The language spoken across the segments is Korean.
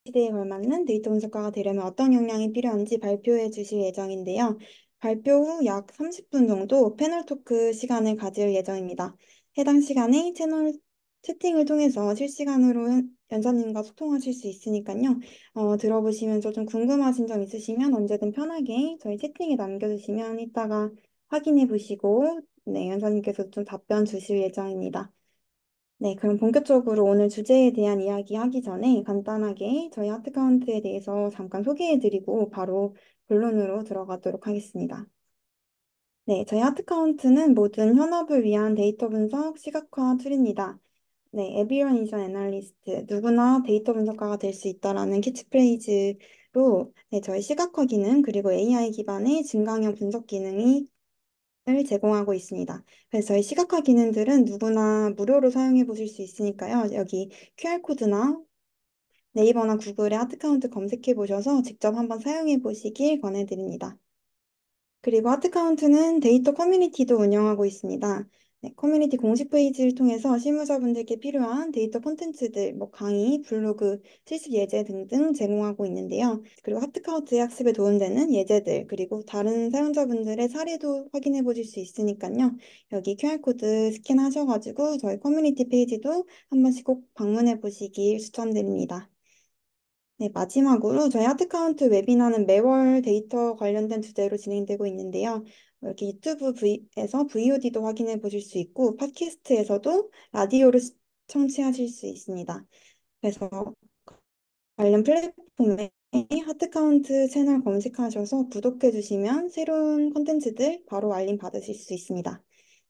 시대에 걸맞는 데이터 분석가가 되려면 어떤 역량이 필요한지 발표해 주실 예정인데요. 발표 후 약 30분 정도 패널 토크 시간을 가질 예정입니다. 해당 시간에 채널 채팅을 통해서 실시간으로 연사님과 소통하실 수 있으니까요. 들어보시면서 좀 궁금하신 점 있으시면 언제든 편하게 저희 채팅에 남겨주시면 이따가 확인해 보시고, 네, 연사님께서 좀 답변 주실 예정입니다. 네, 그럼 본격적으로 오늘 주제에 대한 이야기 하기 전에 간단하게 저희 하트카운트에 대해서 잠깐 소개해드리고 바로 본론으로 들어가도록 하겠습니다. 네, 저희 하트카운트는 모든 현업을 위한 데이터 분석 시각화 툴입니다. 네, 에비런 이전 애널리스트, 누구나 데이터 분석가가 될 수 있다라는 캐치프레이즈로 네, 저희 시각화 기능 그리고 AI 기반의 증강형 분석 기능이 을 제공하고 있습니다. 그래서 저희 시각화 기능들은 누구나 무료로 사용해 보실 수 있으니까요. 여기 QR코드나 네이버나 구글에 하트카운트 검색해 보셔서 직접 한번 사용해 보시길 권해드립니다. 그리고 하트카운트는 데이터 커뮤니티도 운영하고 있습니다. 네, 커뮤니티 공식 페이지를 통해서 실무자분들께 필요한 데이터 콘텐츠들, 뭐 강의, 블로그, 실습 예제 등등 제공하고 있는데요. 그리고 하트카운트의 학습에 도움되는 예제들, 그리고 다른 사용자분들의 사례도 확인해 보실 수 있으니까요. 여기 QR코드 스캔하셔가지고 저희 커뮤니티 페이지도 한 번씩 꼭 방문해 보시길 추천드립니다. 네, 마지막으로 저희 하트카운트 웨비나는 매월 데이터 관련된 주제로 진행되고 있는데요. 이렇게 유튜브에서 VOD도 확인해 보실 수 있고, 팟캐스트에서도 라디오를 청취하실 수 있습니다. 그래서 관련 플랫폼에 하트카운트 채널 검색하셔서 구독해 주시면 새로운 콘텐츠들 바로 알림 받으실 수 있습니다.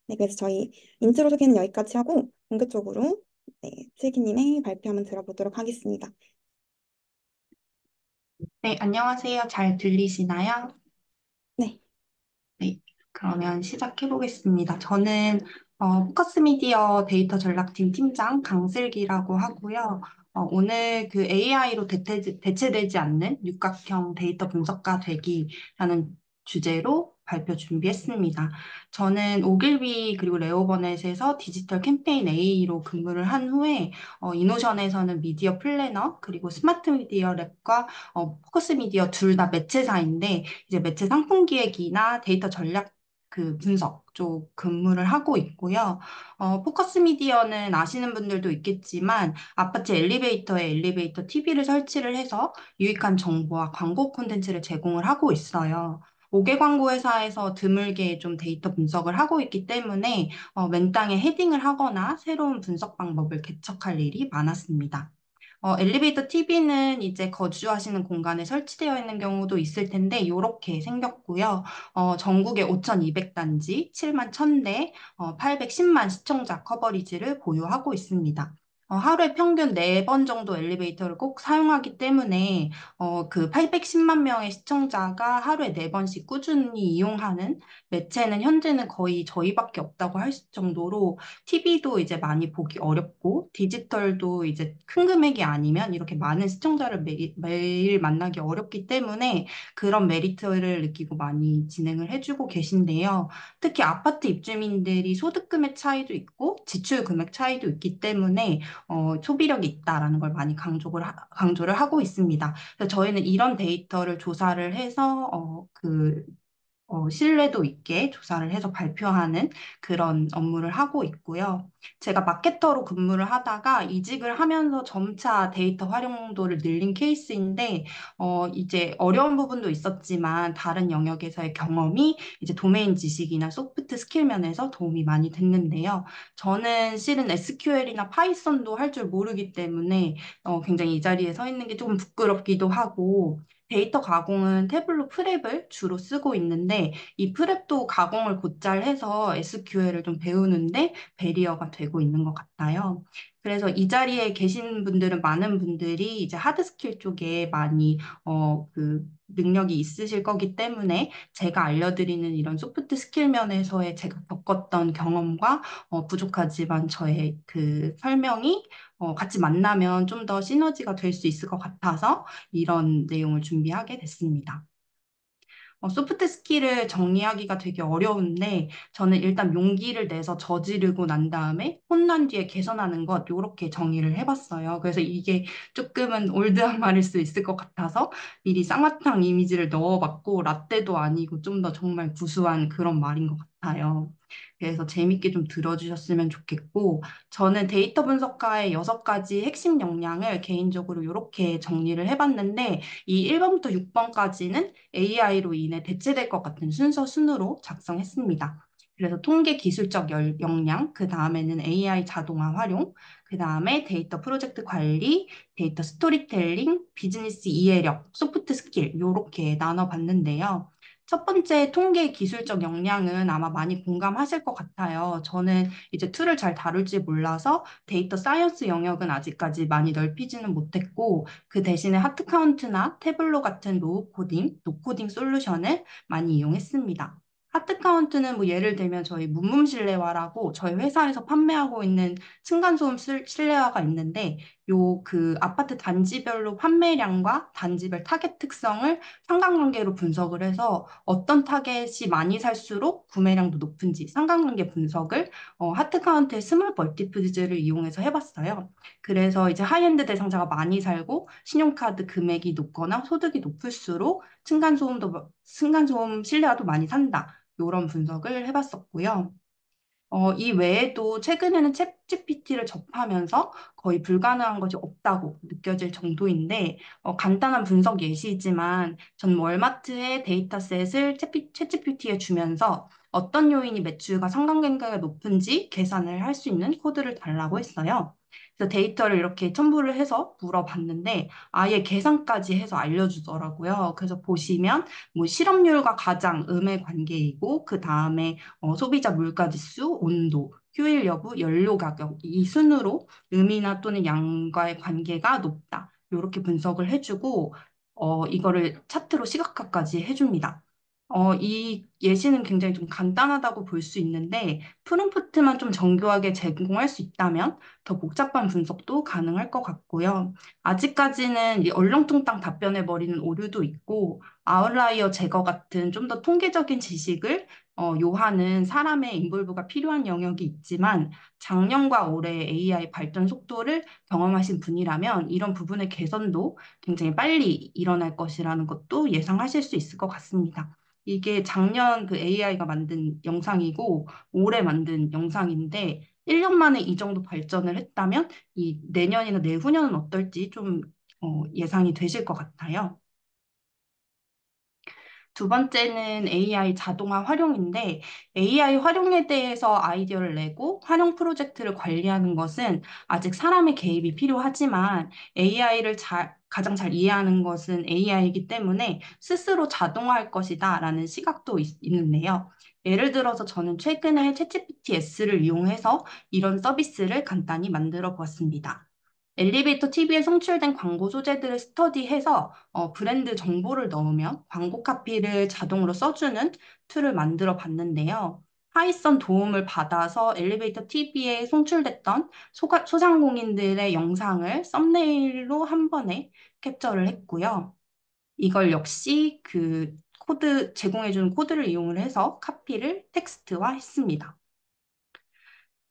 네, 그래서 저희 인트로 소개는 여기까지 하고 본격적으로 네, 슬기님의 발표 한번 들어보도록 하겠습니다. 네, 안녕하세요. 잘 들리시나요? 네. 네, 그러면 시작해 보겠습니다. 저는 포커스 미디어 데이터 전략팀 팀장 강슬기라고 하고요. 오늘 그 AI로 대체되지 않는 육각형 데이터 분석가 되기라는 주제로 발표 준비했습니다. 저는 오길비 그리고 레오버넷에서 디지털 캠페인 A로 근무를 한 후에 이노션에서는 미디어 플래너 그리고 스마트 미디어 랩과 포커스 미디어 둘 다 매체사인데 이제 매체 상품 기획이나 데이터 전략 그 분석 쪽 근무를 하고 있고요. 포커스 미디어는 아시는 분들도 있겠지만 아파트 엘리베이터에 엘리베이터 TV를 설치를 해서 유익한 정보와 광고 콘텐츠를 제공을 하고 있어요. 5개 광고 회사에서 드물게 좀 데이터 분석을 하고 있기 때문에 맨땅에 헤딩을 하거나 새로운 분석 방법을 개척할 일이 많았습니다. 엘리베이터 TV는 이제 거주하시는 공간에 설치되어 있는 경우도 있을 텐데 이렇게 생겼고요. 전국에 5,200단지, 7만 1,000대, 810만 시청자 커버리지를 보유하고 있습니다. 하루에 평균 4번 정도 엘리베이터를 꼭 사용하기 때문에 그 810만 명의 시청자가 하루에 4번씩 꾸준히 이용하는 매체는 현재는 거의 저희밖에 없다고 할 정도로 TV도 이제 많이 보기 어렵고 디지털도 이제 큰 금액이 아니면 이렇게 많은 시청자를 매일 만나기 어렵기 때문에 그런 메리트를 느끼고 많이 진행을 해주고 계신데요. 특히 아파트 입주민들이 소득 금액 차이도 있고 지출 금액 차이도 있기 때문에 소비력이 있다라는 걸 많이 강조를 하고 있습니다. 그래서 저희는 이런 데이터를 조사를 해서 신뢰도 있게 조사를 해서 발표하는 그런 업무를 하고 있고요. 제가 마케터로 근무를 하다가 이직을 하면서 점차 데이터 활용도를 늘린 케이스인데, 이제 어려운 부분도 있었지만 다른 영역에서의 경험이 이제 도메인 지식이나 소프트 스킬 면에서 도움이 많이 됐는데요. 저는 실은 SQL이나 파이썬도 할 줄 모르기 때문에 굉장히 이 자리에 서 있는 게 조금 부끄럽기도 하고, 데이터 가공은 태블로 프랩을 주로 쓰고 있는데 이 프랩도 가공을 곧잘 해서 SQL을 좀 배우는데 베리어가 되고 있는 것 같아요. 그래서 이 자리에 계신 분들은 많은 분들이 이제 하드 스킬 쪽에 많이 그 능력이 있으실 거기 때문에 제가 알려드리는 이런 소프트 스킬 면에서의 제가 겪었던 경험과 부족하지만 저의 그 설명이 같이 만나면 좀 더 시너지가 될 수 있을 것 같아서 이런 내용을 준비하게 됐습니다. 소프트 스킬을 정리하기가 되게 어려운데 저는 일단 용기를 내서 저지르고 난 다음에 혼난 뒤에 개선하는 것 요렇게 정의를 해봤어요. 그래서 이게 조금은 올드한 말일 수 있을 것 같아서 미리 쌍화탕 이미지를 넣어봤고 라떼도 아니고 좀 더 정말 구수한 그런 말인 것 같아요. 그래서 재밌게 좀 들어주셨으면 좋겠고 저는 데이터 분석가의 6가지 핵심 역량을 개인적으로 이렇게 정리를 해봤는데 이 1번부터 6번까지는 AI로 인해 대체될 것 같은 순서 순으로 작성했습니다. 그래서 통계 기술적 역량, 그 다음에는 AI 자동화 활용, 그 다음에 데이터 프로젝트 관리, 데이터 스토리텔링, 비즈니스 이해력, 소프트 스킬, 요렇게 나눠봤는데요. 첫 번째 통계 기술적 역량은 아마 많이 공감하실 것 같아요. 저는 이제 툴을 잘 다룰지 몰라서 데이터 사이언스 영역은 아직까지 많이 넓히지는 못했고, 그 대신에 하트카운트나 태블로 같은 로우 코딩, 노코딩 솔루션을 많이 이용했습니다. 하트카운트는 뭐 예를 들면 저희 문문실내화라고 저희 회사에서 판매하고 있는 층간소음 실내화가 있는데 요 그 아파트 단지별로 판매량과 단지별 타겟 특성을 상관관계로 분석을 해서 어떤 타겟이 많이 살수록 구매량도 높은지 상관관계 분석을 하트카운트의 스몰 멀티플즈를 이용해서 해봤어요. 그래서 이제 하이엔드 대상자가 많이 살고 신용카드 금액이 높거나 소득이 높을수록 층간소음 실내화도 많이 산다. 이런 분석을 해봤었고요. 이 외에도 최근에는 챗 GPT를 접하면서 거의 불가능한 것이 없다고 느껴질 정도인데, 간단한 분석 예시이지만, 전 월마트의 데이터셋을 챗 GPT에 주면서 어떤 요인이 매출과 상관관계가 높은지 계산을 할 수 있는 코드를 달라고 했어요. 그래서 데이터를 이렇게 첨부를 해서 물어봤는데, 아예 계산까지 해서 알려주더라고요. 그래서 보시면, 뭐 실업률과 가장 음의 관계이고, 그 다음에 소비자 물가 지수, 온도, 휴일 여부, 연료 가격 이 순으로 음이나 또는 양과의 관계가 높다. 이렇게 분석을 해주고 이거를 차트로 시각화까지 해줍니다. 이 예시는 굉장히 좀 간단하다고 볼 수 있는데 프롬프트만 좀 정교하게 제공할 수 있다면 더 복잡한 분석도 가능할 것 같고요. 아직까지는 이 얼렁뚱땅 답변해버리는 오류도 있고 아웃라이어 제거 같은 좀 더 통계적인 지식을 요하는 사람의 인볼브가 필요한 영역이 있지만 작년과 올해의 AI 발전 속도를 경험하신 분이라면 이런 부분의 개선도 굉장히 빨리 일어날 것이라는 것도 예상하실 수 있을 것 같습니다. 이게 작년 그 AI가 만든 영상이고 올해 만든 영상인데 1년 만에 이 정도 발전을 했다면 이 내년이나 내후년은 어떨지 좀 예상이 되실 것 같아요. 두 번째는 AI 자동화 활용인데 AI 활용에 대해서 아이디어를 내고 활용 프로젝트를 관리하는 것은 아직 사람의 개입이 필요하지만 AI를 가장 잘 이해하는 것은 AI이기 때문에 스스로 자동화할 것이다라는 시각도 있는데요. 예를 들어서 저는 최근에 챗GPT S를 이용해서 이런 서비스를 간단히 만들어 보았습니다. 엘리베이터 TV에 송출된 광고 소재들을 스터디해서 브랜드 정보를 넣으면 광고 카피를 자동으로 써주는 툴을 만들어 봤는데요. 하이선 도움을 받아서 엘리베이터 TV에 송출됐던 소상공인들의 영상을 썸네일로 한 번에 캡처를 했고요. 이걸 역시 그 제공해주는 코드를 이용을 해서 카피를 텍스트화 했습니다.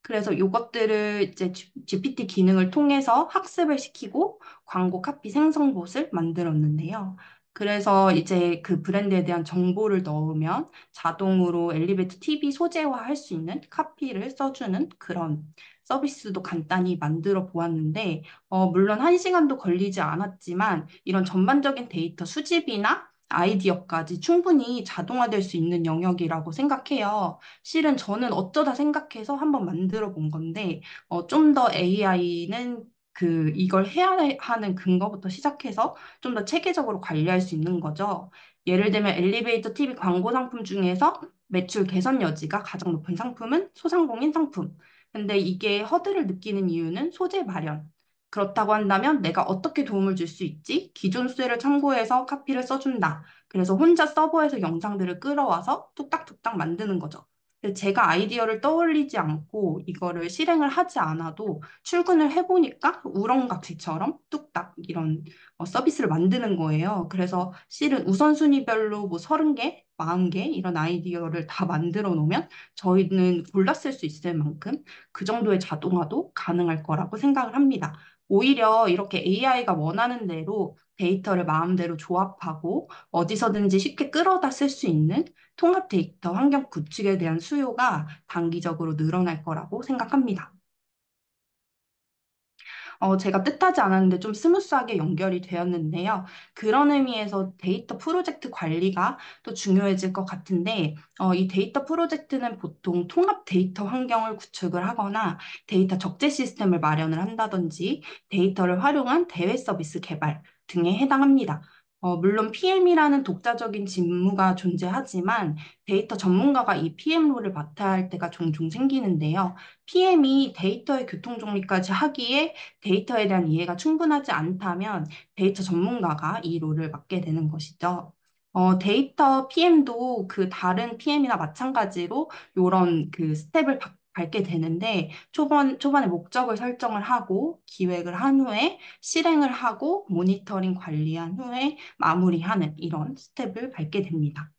그래서 이것들을 이제 GPT 기능을 통해서 학습을 시키고 광고 카피 생성봇을 만들었는데요. 그래서 이제 그 브랜드에 대한 정보를 넣으면 자동으로 엘리베이터 TV 소재화할 수 있는 카피를 써주는 그런 서비스도 간단히 만들어 보았는데, 물론 1시간도 걸리지 않았지만 이런 전반적인 데이터 수집이나 아이디어까지 충분히 자동화될 수 있는 영역이라고 생각해요. 실은 저는 어쩌다 생각해서 한번 만들어 본 건데, 좀 더 AI는 이걸 해야 하는 근거부터 시작해서 좀 더 체계적으로 관리할 수 있는 거죠. 예를 들면 엘리베이터 TV 광고 상품 중에서 매출 개선 여지가 가장 높은 상품은 소상공인 상품. 근데 이게 허들을 느끼는 이유는 소재 마련. 그렇다고 한다면 내가 어떻게 도움을 줄 수 있지? 기존 수혜를 참고해서 카피를 써준다. 그래서 혼자 서버에서 영상들을 끌어와서 뚝딱뚝딱 만드는 거죠. 근데 제가 아이디어를 떠올리지 않고 이거를 실행을 하지 않아도 출근을 해보니까 우렁각시처럼 뚝딱 이런 서비스를 만드는 거예요. 그래서 실은 우선순위별로 뭐 30개, 40개 이런 아이디어를 다 만들어 놓으면 저희는 골라 쓸 수 있을 만큼 그 정도의 자동화도 가능할 거라고 생각을 합니다. 오히려 이렇게 AI가 원하는 대로 데이터를 마음대로 조합하고 어디서든지 쉽게 끌어다 쓸 수 있는 통합 데이터 환경 구축에 대한 수요가 단기적으로 늘어날 거라고 생각합니다. 제가 뜻하지 않았는데 좀 스무스하게 연결이 되었는데요. 그런 의미에서 데이터 프로젝트 관리가 또 중요해질 것 같은데, 이 데이터 프로젝트는 보통 통합 데이터 환경을 구축을 하거나 데이터 적재 시스템을 마련을 한다든지 데이터를 활용한 대외 서비스 개발 등에 해당합니다. 물론 PM이라는 독자적인 직무가 존재하지만 데이터 전문가가 이 PM로를 맡아야 할 때가 종종 생기는데요. PM이 데이터의 교통 정리까지 하기에 데이터에 대한 이해가 충분하지 않다면 데이터 전문가가 이 롤을 맡게 되는 것이죠. 데이터 PM도 그 다른 PM이나 마찬가지로 이런 그 스텝을 밟게 되는데 초반에 목적을 설정을 하고 기획을 한 후에 실행을 하고 모니터링 관리한 후에 마무리하는 이런 스텝을 밟게 됩니다.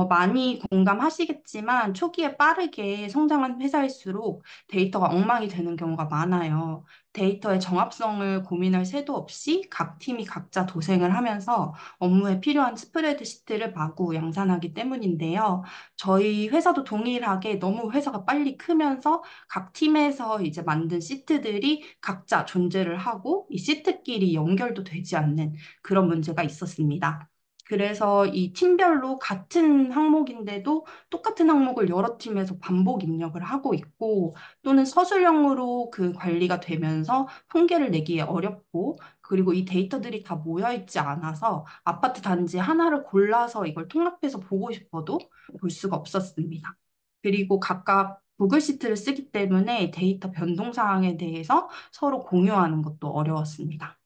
많이 공감하시겠지만 초기에 빠르게 성장한 회사일수록 데이터가 엉망이 되는 경우가 많아요. 데이터의 정합성을 고민할 새도 없이 각 팀이 각자 도생을 하면서 업무에 필요한 스프레드시트를 마구 양산하기 때문인데요. 저희 회사도 동일하게 너무 회사가 빨리 크면서 각 팀에서 이제 만든 시트들이 각자 존재를 하고 이 시트끼리 연결도 되지 않는 그런 문제가 있었습니다. 그래서 이 팀별로 같은 항목인데도 똑같은 항목을 여러 팀에서 반복 입력을 하고 있고 또는 서술형으로 그 관리가 되면서 통계를 내기에 어렵고 그리고 이 데이터들이 다 모여 있지 않아서 아파트 단지 하나를 골라서 이걸 통합해서 보고 싶어도 볼 수가 없었습니다. 그리고 각각 구글 시트를 쓰기 때문에 데이터 변동 사항에 대해서 서로 공유하는 것도 어려웠습니다.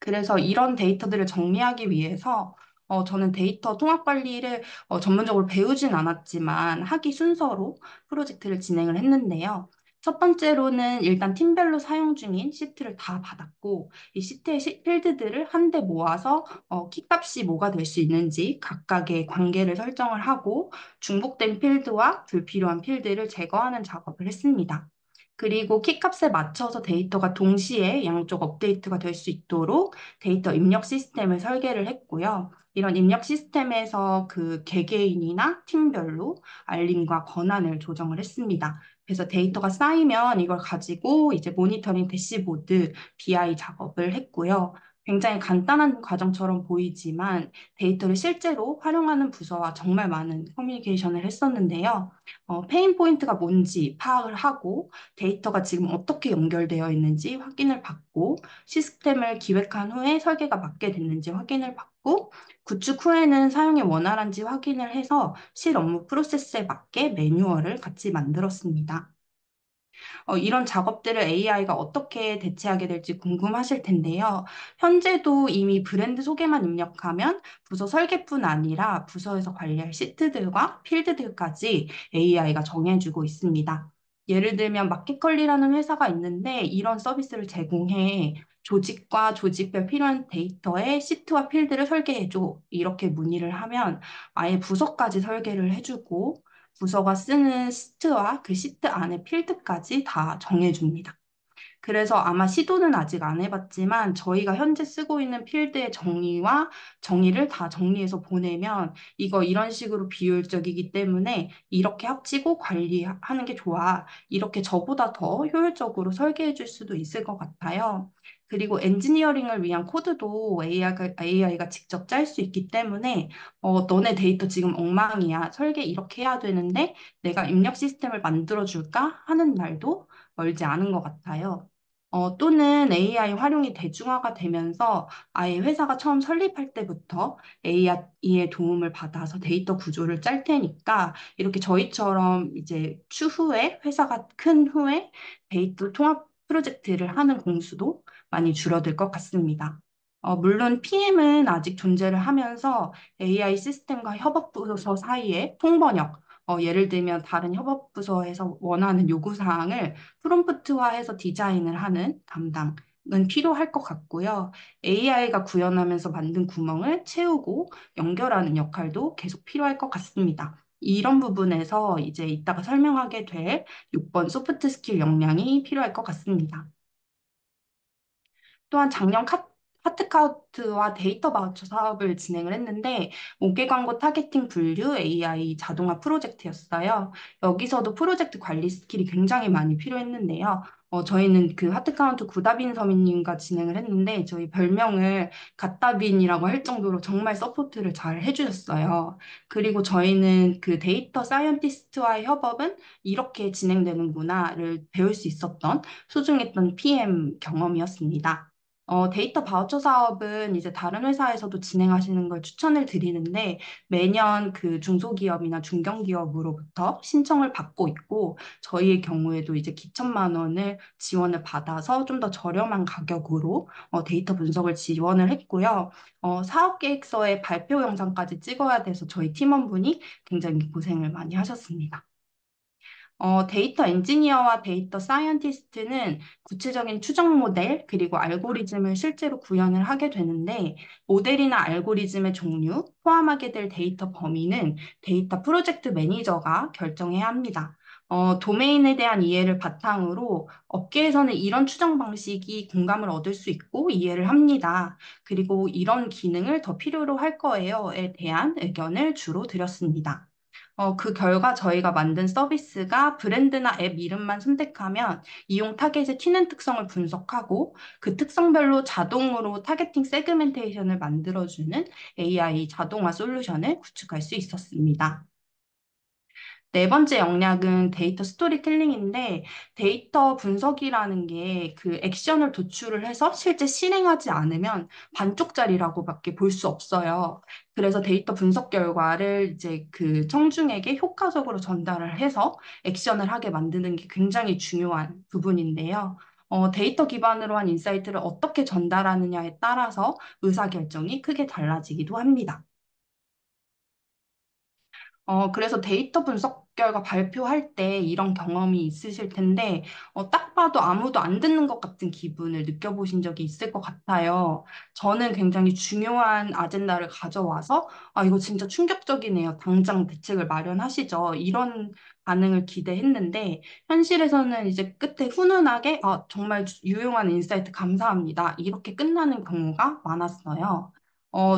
그래서 이런 데이터들을 정리하기 위해서 저는 데이터 통합 관리를 전문적으로 배우진 않았지만 학기 순서로 프로젝트를 진행을 했는데요. 첫 번째로는 일단 팀별로 사용 중인 시트를 다 받았고, 이 시트의 필드들을 한데 모아서 키값이 뭐가 될 수 있는지 각각의 관계를 설정을 하고, 중복된 필드와 불필요한 필드를 제거하는 작업을 했습니다. 그리고 키값에 맞춰서 데이터가 동시에 양쪽 업데이트가 될 수 있도록 데이터 입력 시스템을 설계를 했고요. 이런 입력 시스템에서 그 개개인이나 팀별로 알림과 권한을 조정을 했습니다. 그래서 데이터가 쌓이면 이걸 가지고 이제 모니터링 대시보드, BI 작업을 했고요. 굉장히 간단한 과정처럼 보이지만 데이터를 실제로 활용하는 부서와 정말 많은 커뮤니케이션을 했었는데요. 페인 포인트가 뭔지 파악을 하고 데이터가 지금 어떻게 연결되어 있는지 확인을 받고 시스템을 기획한 후에 설계가 맞게 됐는지 확인을 받고 구축 후에는 사용이 원활한지 확인을 해서 실 업무 프로세스에 맞게 매뉴얼을 같이 만들었습니다. 이런 작업들을 AI가 어떻게 대체하게 될지 궁금하실 텐데요. 현재도 이미 브랜드 소개만 입력하면 부서 설계뿐 아니라 부서에서 관리할 시트들과 필드들까지 AI가 정해주고 있습니다. 예를 들면 마켓컬리라는 회사가 있는데 이런 서비스를 제공해 조직과 조직별 필요한 데이터의 시트와 필드를 설계해줘. 이렇게 문의를 하면 아예 부서까지 설계를 해주고 부서가 쓰는 시트와 그 시트 안에 필드까지 다 정해줍니다. 그래서 아마 시도는 아직 안 해봤지만 저희가 현재 쓰고 있는 필드의 정의를 다 정리해서 보내면 이거 이런 식으로 비효율적이기 때문에 이렇게 합치고 관리하는 게 좋아. 이렇게 저보다 더 효율적으로 설계해 줄 수도 있을 것 같아요. 그리고 엔지니어링을 위한 코드도 AI가 직접 짤 수 있기 때문에 너네 데이터 지금 엉망이야. 설계 이렇게 해야 되는데 내가 입력 시스템을 만들어 줄까? 하는 날도 멀지 않은 것 같아요. 또는 AI 활용이 대중화가 되면서 아예 회사가 처음 설립할 때부터 AI의 도움을 받아서 데이터 구조를 짤 테니까 이렇게 저희처럼 이제 추후에 회사가 큰 후에 데이터 통합 프로젝트를 하는 공수도 많이 줄어들 것 같습니다. 물론 PM은 아직 존재를 하면서 AI 시스템과 협업 부서 사이에 통번역, 예를 들면 다른 협업부서에서 원하는 요구사항을 프롬프트화해서 디자인을 하는 담당은 필요할 것 같고요. AI가 구현하면서 만든 구멍을 채우고 연결하는 역할도 계속 필요할 것 같습니다. 이런 부분에서 이제 이따가 설명하게 될 6번 소프트 스킬 역량이 필요할 것 같습니다. 또한 작년 하트카우트와 데이터 바우처 사업을 진행을 했는데 5개 광고 타겟팅 분류 AI 자동화 프로젝트였어요. 여기서도 프로젝트 관리 스킬이 굉장히 많이 필요했는데요. 저희는 그 하트카운트 구다빈 서민님과 진행을 했는데 저희 별명을 갓다빈이라고 할 정도로 정말 서포트를 잘 해주셨어요. 그리고 저희는 그 데이터 사이언티스트와의 협업은 이렇게 진행되는구나를 배울 수 있었던 소중했던 PM 경험이었습니다. 데이터 바우처 사업은 이제 다른 회사에서도 진행하시는 걸 추천을 드리는데 매년 그 중소기업이나 중견기업으로부터 신청을 받고 있고 저희의 경우에도 이제 기천만 원을 지원을 받아서 좀 더 저렴한 가격으로 데이터 분석을 지원을 했고요. 사업 계획서에 발표 영상까지 찍어야 돼서 저희 팀원분이 굉장히 고생을 많이 하셨습니다. 데이터 엔지니어와 데이터 사이언티스트는 구체적인 추정 모델, 그리고 알고리즘을 실제로 구현을 하게 되는데, 모델이나 알고리즘의 종류, 포함하게 될 데이터 범위는 데이터 프로젝트 매니저가 결정해야 합니다. 도메인에 대한 이해를 바탕으로 업계에서는 이런 추정 방식이 공감을 얻을 수 있고 이해를 합니다. 그리고 이런 기능을 더 필요로 할 거예요에 대한 의견을 주로 드렸습니다. 그 결과 저희가 만든 서비스가 브랜드나 앱 이름만 선택하면 이용 타겟의 튀는 특성을 분석하고 그 특성별로 자동으로 타겟팅 세그멘테이션을 만들어주는 AI 자동화 솔루션을 구축할 수 있었습니다. 네 번째 영역은 데이터 스토리텔링인데 데이터 분석이라는 게 그 액션을 도출을 해서 실제 실행하지 않으면 반쪽짜리라고밖에 볼 수 없어요. 그래서 데이터 분석 결과를 이제 그 청중에게 효과적으로 전달을 해서 액션을 하게 만드는 게 굉장히 중요한 부분인데요. 데이터 기반으로 한 인사이트를 어떻게 전달하느냐에 따라서 의사결정이 크게 달라지기도 합니다. 그래서 데이터 분석 결과 발표할 때 이런 경험이 있으실 텐데, 딱 봐도 아무도 안 듣는 것 같은 기분을 느껴보신 적이 있을 것 같아요. 저는 굉장히 중요한 아젠다를 가져와서, 아, 이거 진짜 충격적이네요. 당장 대책을 마련하시죠. 이런 반응을 기대했는데, 현실에서는 이제 끝에 훈훈하게, 아, 정말 유용한 인사이트 감사합니다. 이렇게 끝나는 경우가 많았어요.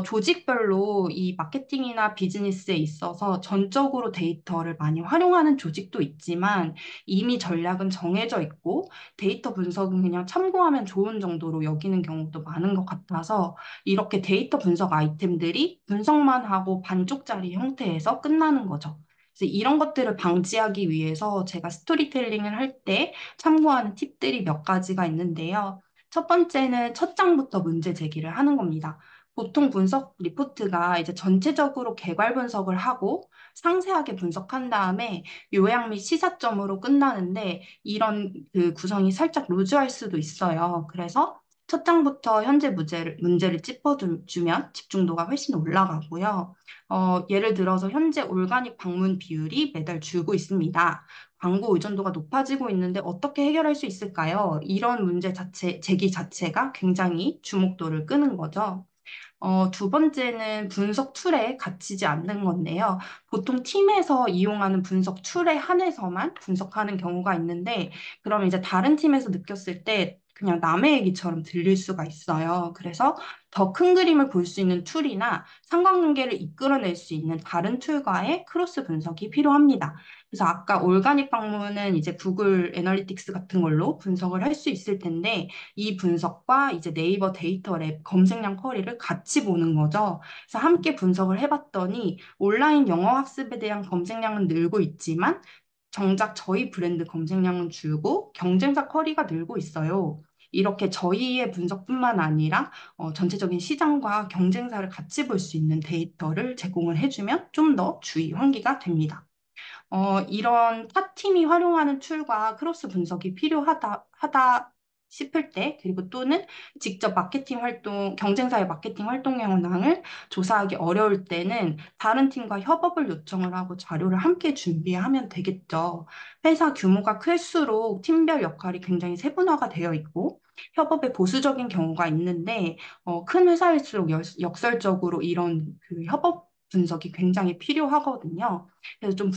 조직별로 이 마케팅이나 비즈니스에 있어서 전적으로 데이터를 많이 활용하는 조직도 있지만 이미 전략은 정해져 있고 데이터 분석은 그냥 참고하면 좋은 정도로 여기는 경우도 많은 것 같아서 이렇게 데이터 분석 아이템들이 분석만 하고 반쪽짜리 형태에서 끝나는 거죠. 그래서 이런 것들을 방지하기 위해서 제가 스토리텔링을 할 때 참고하는 팁들이 몇 가지가 있는데요. 첫 번째는 첫 장부터 문제 제기를 하는 겁니다. 보통 분석 리포트가 이제 전체적으로 개괄 분석을 하고 상세하게 분석한 다음에 요약 및 시사점으로 끝나는데 이런 그 구성이 살짝 루즈할 수도 있어요. 그래서 첫 장부터 현재 문제를 짚어주면 집중도가 훨씬 올라가고요. 예를 들어서 현재 올가닉 방문 비율이 매달 줄고 있습니다. 광고 의존도가 높아지고 있는데 어떻게 해결할 수 있을까요? 이런 문제 제기 자체가 굉장히 주목도를 끄는 거죠. 두 번째는 분석 툴에 갇히지 않는 건데요. 보통 팀에서 이용하는 분석 툴에 한해서만 분석하는 경우가 있는데, 그럼 이제 다른 팀에서 느꼈을 때 그냥 남의 얘기처럼 들릴 수가 있어요. 그래서 더 큰 그림을 볼 수 있는 툴이나 상관관계를 이끌어낼 수 있는 다른 툴과의 크로스 분석이 필요합니다. 그래서 아까 올가닉 방문은 이제 구글 애널리틱스 같은 걸로 분석을 할 수 있을 텐데, 이 분석과 이제 네이버 데이터 랩 검색량 쿼리를 같이 보는 거죠. 그래서 함께 분석을 해봤더니 온라인 영어 학습에 대한 검색량은 늘고 있지만 정작 저희 브랜드 검색량은 줄고 경쟁사 쿼리가 늘고 있어요. 이렇게 저희의 분석뿐만 아니라 전체적인 시장과 경쟁사를 같이 볼 수 있는 데이터를 제공을 해주면 좀 더 주의 환기가 됩니다. 이런 타 팀이 활용하는 툴과 크로스 분석이 필요하다 싶을 때, 그리고 또는 직접 마케팅 활동, 경쟁사의 마케팅 활동 현황을 조사하기 어려울 때는 다른 팀과 협업을 요청을 하고 자료를 함께 준비하면 되겠죠. 회사 규모가 클수록 팀별 역할이 굉장히 세분화가 되어 있고, 협업에 보수적인 경우가 있는데, 큰 회사일수록 역설적으로 이런 그 협업 분석이 굉장히 필요하거든요. 그래서 좀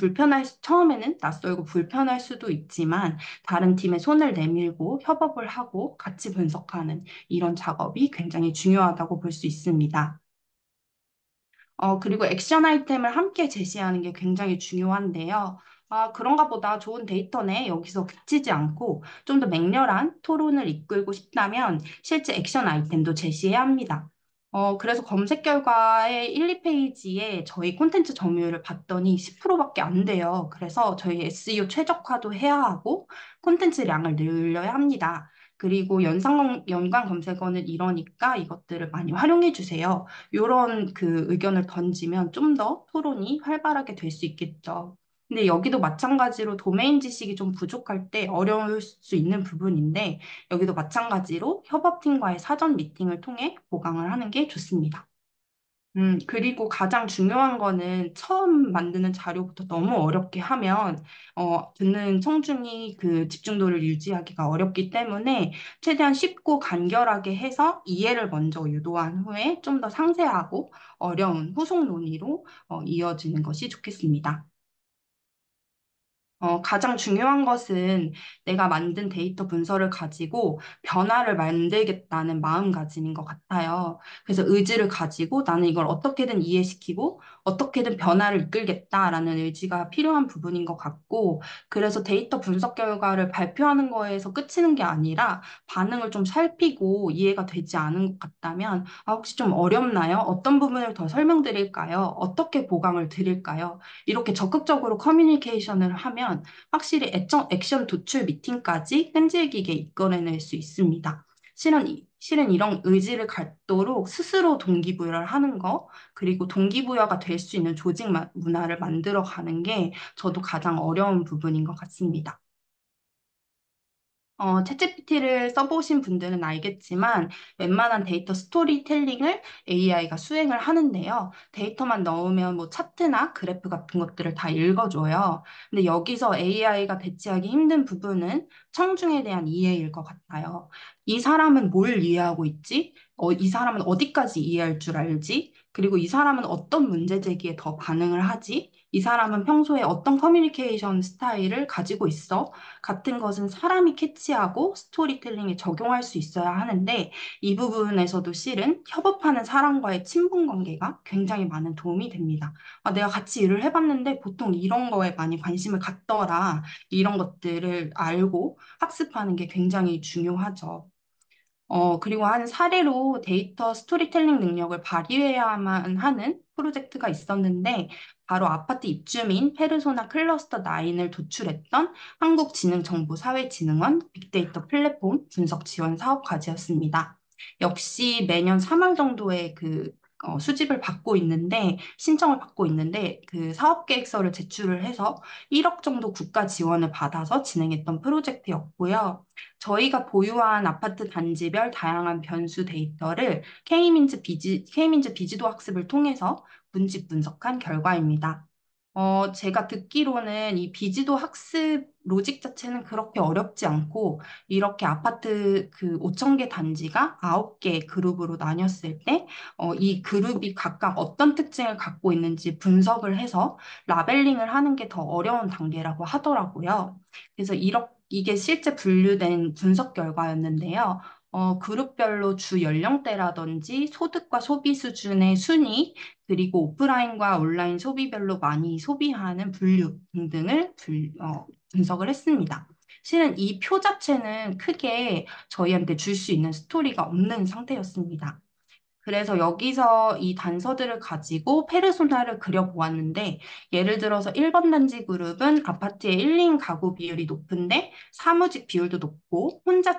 처음에는 낯설고 불편할 수도 있지만, 다른 팀에 손을 내밀고 협업을 하고 같이 분석하는 이런 작업이 굉장히 중요하다고 볼 수 있습니다. 그리고 액션 아이템을 함께 제시하는 게 굉장히 중요한데요. 아, 그런가 보다 좋은 데이터네. 여기서 그치지 않고 좀 더 맹렬한 토론을 이끌고 싶다면 실제 액션 아이템도 제시해야 합니다. 그래서 검색 결과의 1, 2페이지에 저희 콘텐츠 점유율을 봤더니 10%밖에 안 돼요. 그래서 저희 SEO 최적화도 해야 하고 콘텐츠량을 늘려야 합니다. 그리고 연관 검색어는 이러니까 이것들을 많이 활용해 주세요. 이런 그 의견을 던지면 좀 더 토론이 활발하게 될 수 있겠죠. 근데 여기도 마찬가지로 도메인 지식이 좀 부족할 때 어려울 수 있는 부분인데 여기도 마찬가지로 협업팀과의 사전 미팅을 통해 보강을 하는 게 좋습니다. 그리고 가장 중요한 거는 처음 만드는 자료부터 너무 어렵게 하면, 듣는 청중이 그 집중도를 유지하기가 어렵기 때문에 최대한 쉽고 간결하게 해서 이해를 먼저 유도한 후에 좀 더 상세하고 어려운 후속 논의로 이어지는 것이 좋겠습니다. 가장 중요한 것은 내가 만든 데이터 문서를 가지고 변화를 만들겠다는 마음가짐인 것 같아요. 그래서 의지를 가지고 나는 이걸 어떻게든 이해시키고 어떻게든 변화를 이끌겠다라는 의지가 필요한 부분인 것 같고, 그래서 데이터 분석 결과를 발표하는 거에서 끝이는 게 아니라 반응을 좀 살피고 이해가 되지 않은 것 같다면, 아, 혹시 좀 어렵나요? 어떤 부분을 더 설명드릴까요? 어떻게 보강을 드릴까요? 이렇게 적극적으로 커뮤니케이션을 하면 확실히 액션 도출 미팅까지 끈질기게 이끌어낼 수 있습니다. 실은 이런 의지를 갖도록 스스로 동기부여를 하는 거, 그리고 동기부여가 될 수 있는 조직 문화를 만들어 가는 게 저도 가장 어려운 부분인 것 같습니다. 챗GPT를 써보신 분들은 알겠지만 웬만한 데이터 스토리텔링을 AI가 수행을 하는데요. 데이터만 넣으면 뭐 차트나 그래프 같은 것들을 다 읽어줘요. 근데 여기서 AI가 대체하기 힘든 부분은 청중에 대한 이해일 것 같아요. 이 사람은 뭘 이해하고 있지? 이 사람은 어디까지 이해할 줄 알지? 그리고 이 사람은 어떤 문제 제기에 더 반응을 하지? 이 사람은 평소에 어떤 커뮤니케이션 스타일을 가지고 있어? 같은 것은 사람이 캐치하고 스토리텔링에 적용할 수 있어야 하는데 이 부분에서도 실은 협업하는 사람과의 친분 관계가 굉장히 많은 도움이 됩니다. 아, 내가 같이 일을 해봤는데 보통 이런 거에 많이 관심을 갖더라. 이런 것들을 알고 학습하는 게 굉장히 중요하죠. 그리고 한 사례로 데이터 스토리텔링 능력을 발휘해야만 하는 프로젝트가 있었는데, 바로 아파트 입주민 페르소나 클러스터 9을 도출했던 한국지능정보사회진흥원 빅데이터 플랫폼 분석 지원 사업 과제였습니다. 역시 매년 3월 정도의 수집을 받고 있는데, 신청을 받고 있는데, 그 사업 계획서를 제출을 해서 1억 정도 국가 지원을 받아서 진행했던 프로젝트였고요. 저희가 보유한 아파트 단지별 다양한 변수 데이터를 K민즈 비지도 학습을 통해서 문집 분석한 결과입니다. 제가 듣기로는 이 비지도 학습 로직 자체는 그렇게 어렵지 않고, 이렇게 아파트 그 5천 개 단지가 9개 그룹으로 나뉘었을 때, 이 그룹이 각각 어떤 특징을 갖고 있는지 분석을 해서 라벨링을 하는 게 더 어려운 단계라고 하더라고요. 그래서 이게 실제 분류된 분석 결과였는데요. 그룹별로 주 연령대라든지 소득과 소비 수준의 순위, 그리고 오프라인과 온라인 소비별로 많이 소비하는 분류 등등을 분석을 했습니다. 실은 이 표 자체는 크게 저희한테 줄 수 있는 스토리가 없는 상태였습니다. 그래서 여기서 이 단서들을 가지고 페르소나를 그려보았는데, 예를 들어서 1번 단지 그룹은 아파트의 1인 가구 비율이 높은데 사무직 비율도 높고 혼자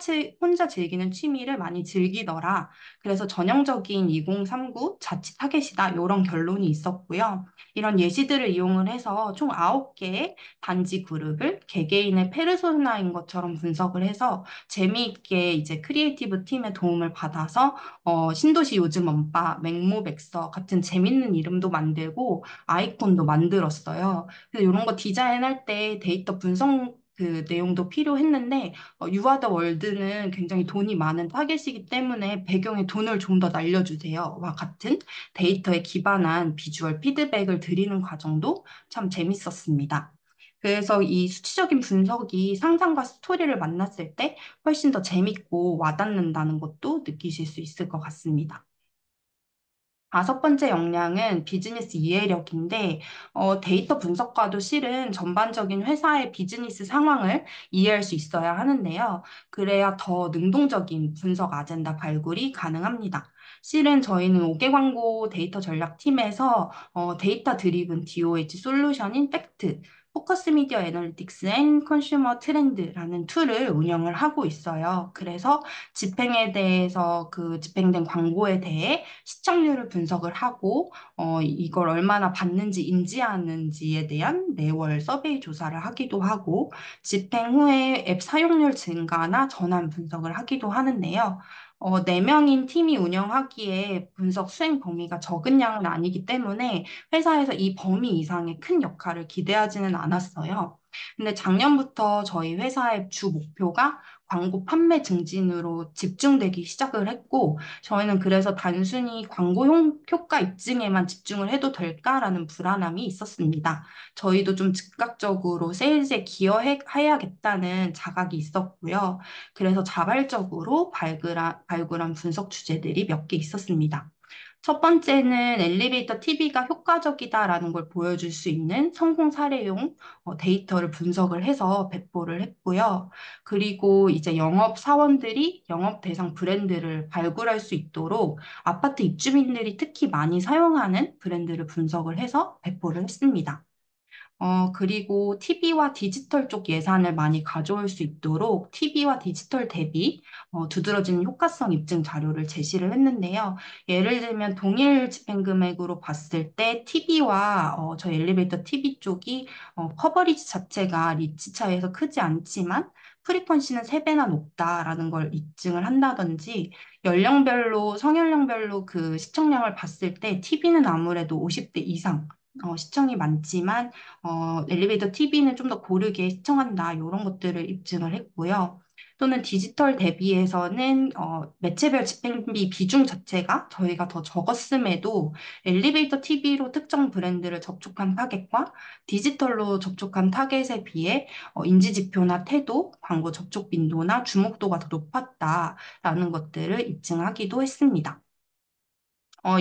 즐기는 취미를 많이 즐기더라. 그래서 전형적인 2039 자칫 타겟이다. 이런 결론이 있었고요. 이런 예시들을 이용을 해서 총 9개의 단지 그룹을 개개인의 페르소나인 것처럼 분석을 해서 재미있게 이제 크리에이티브 팀의 도움을 받아서 신도시 요즘 엄빠, 맹모백서 같은 재밌는 이름도 만들고 아이콘도 만들었어요. 그래서 이런 거 디자인할 때 데이터 분석 그 내용도 필요했는데 유아더 월드는 굉장히 돈이 많은 타겟이기 때문에 배경에 돈을 좀 더 날려주세요와 같은 데이터에 기반한 비주얼 피드백을 드리는 과정도 참 재밌었습니다. 그래서 이 수치적인 분석이 상상과 스토리를 만났을 때 훨씬 더 재밌고 와닿는다는 것도 느끼실 수 있을 것 같습니다. 다섯 번째 역량은 비즈니스 이해력인데, 데이터 분석과도 실은 전반적인 회사의 비즈니스 상황을 이해할 수 있어야 하는데요. 그래야 더 능동적인 분석 아젠다 발굴이 가능합니다. 실은 저희는 5개 광고 데이터 전략팀에서 데이터 드리븐 DOH 솔루션인 팩트, 포커스 미디어 애널리틱스 앤 컨슈머 트렌드라는 툴을 운영을 하고 있어요. 그래서 집행에 대해서 그 집행된 광고에 대해 시청률을 분석을 하고 이걸 얼마나 받는지 인지하는지에 대한 매월 서베이 조사를 하기도 하고 집행 후에 앱 사용률 증가나 전환 분석을 하기도 하는데요. 4명인 팀이 운영하기에 분석 수행 범위가 적은 양은 아니기 때문에 회사에서 이 범위 이상의 큰 역할을 기대하지는 않았어요. 근데 작년부터 저희 회사의 주 목표가 광고 판매 증진으로 집중되기 시작을 했고, 저희는 그래서 단순히 광고 효과 입증에만 집중을 해도 될까라는 불안함이 있었습니다. 저희도 좀 즉각적으로 세일즈에 기여해야겠다는 자각이 있었고요. 그래서 자발적으로 발굴한 분석 주제들이 몇 개 있었습니다. 첫 번째는 엘리베이터 TV가 효과적이다라는 걸 보여줄 수 있는 성공 사례용 데이터를 분석을 해서 배포를 했고요. 그리고 이제 영업 사원들이 영업 대상 브랜드를 발굴할 수 있도록 아파트 입주민들이 특히 많이 사용하는 브랜드를 분석을 해서 배포를 했습니다. 그리고 TV와 디지털 쪽 예산을 많이 가져올 수 있도록 TV와 디지털 대비 두드러지는 효과성 입증 자료를 제시를 했는데요. 예를 들면 동일 집행 금액으로 봤을 때 TV와 저 엘리베이터 TV 쪽이 커버리지 자체가 리치 차이에서 크지 않지만 프리퀀시는 3배나 높다라는 걸 입증을 한다든지 연령별로 성연령별로 그 시청량을 봤을 때 TV는 아무래도 50대 이상 시청이 많지만 엘리베이터 TV는 좀 더 고르게 시청한다, 이런 것들을 입증을 했고요. 또는 디지털 대비해서는 매체별 집행비 비중 자체가 저희가 더 적었음에도 엘리베이터 TV로 특정 브랜드를 접촉한 타겟과 디지털로 접촉한 타겟에 비해 인지 지표나 태도, 광고 접촉 빈도나 주목도가 더 높았다라는 것들을 입증하기도 했습니다.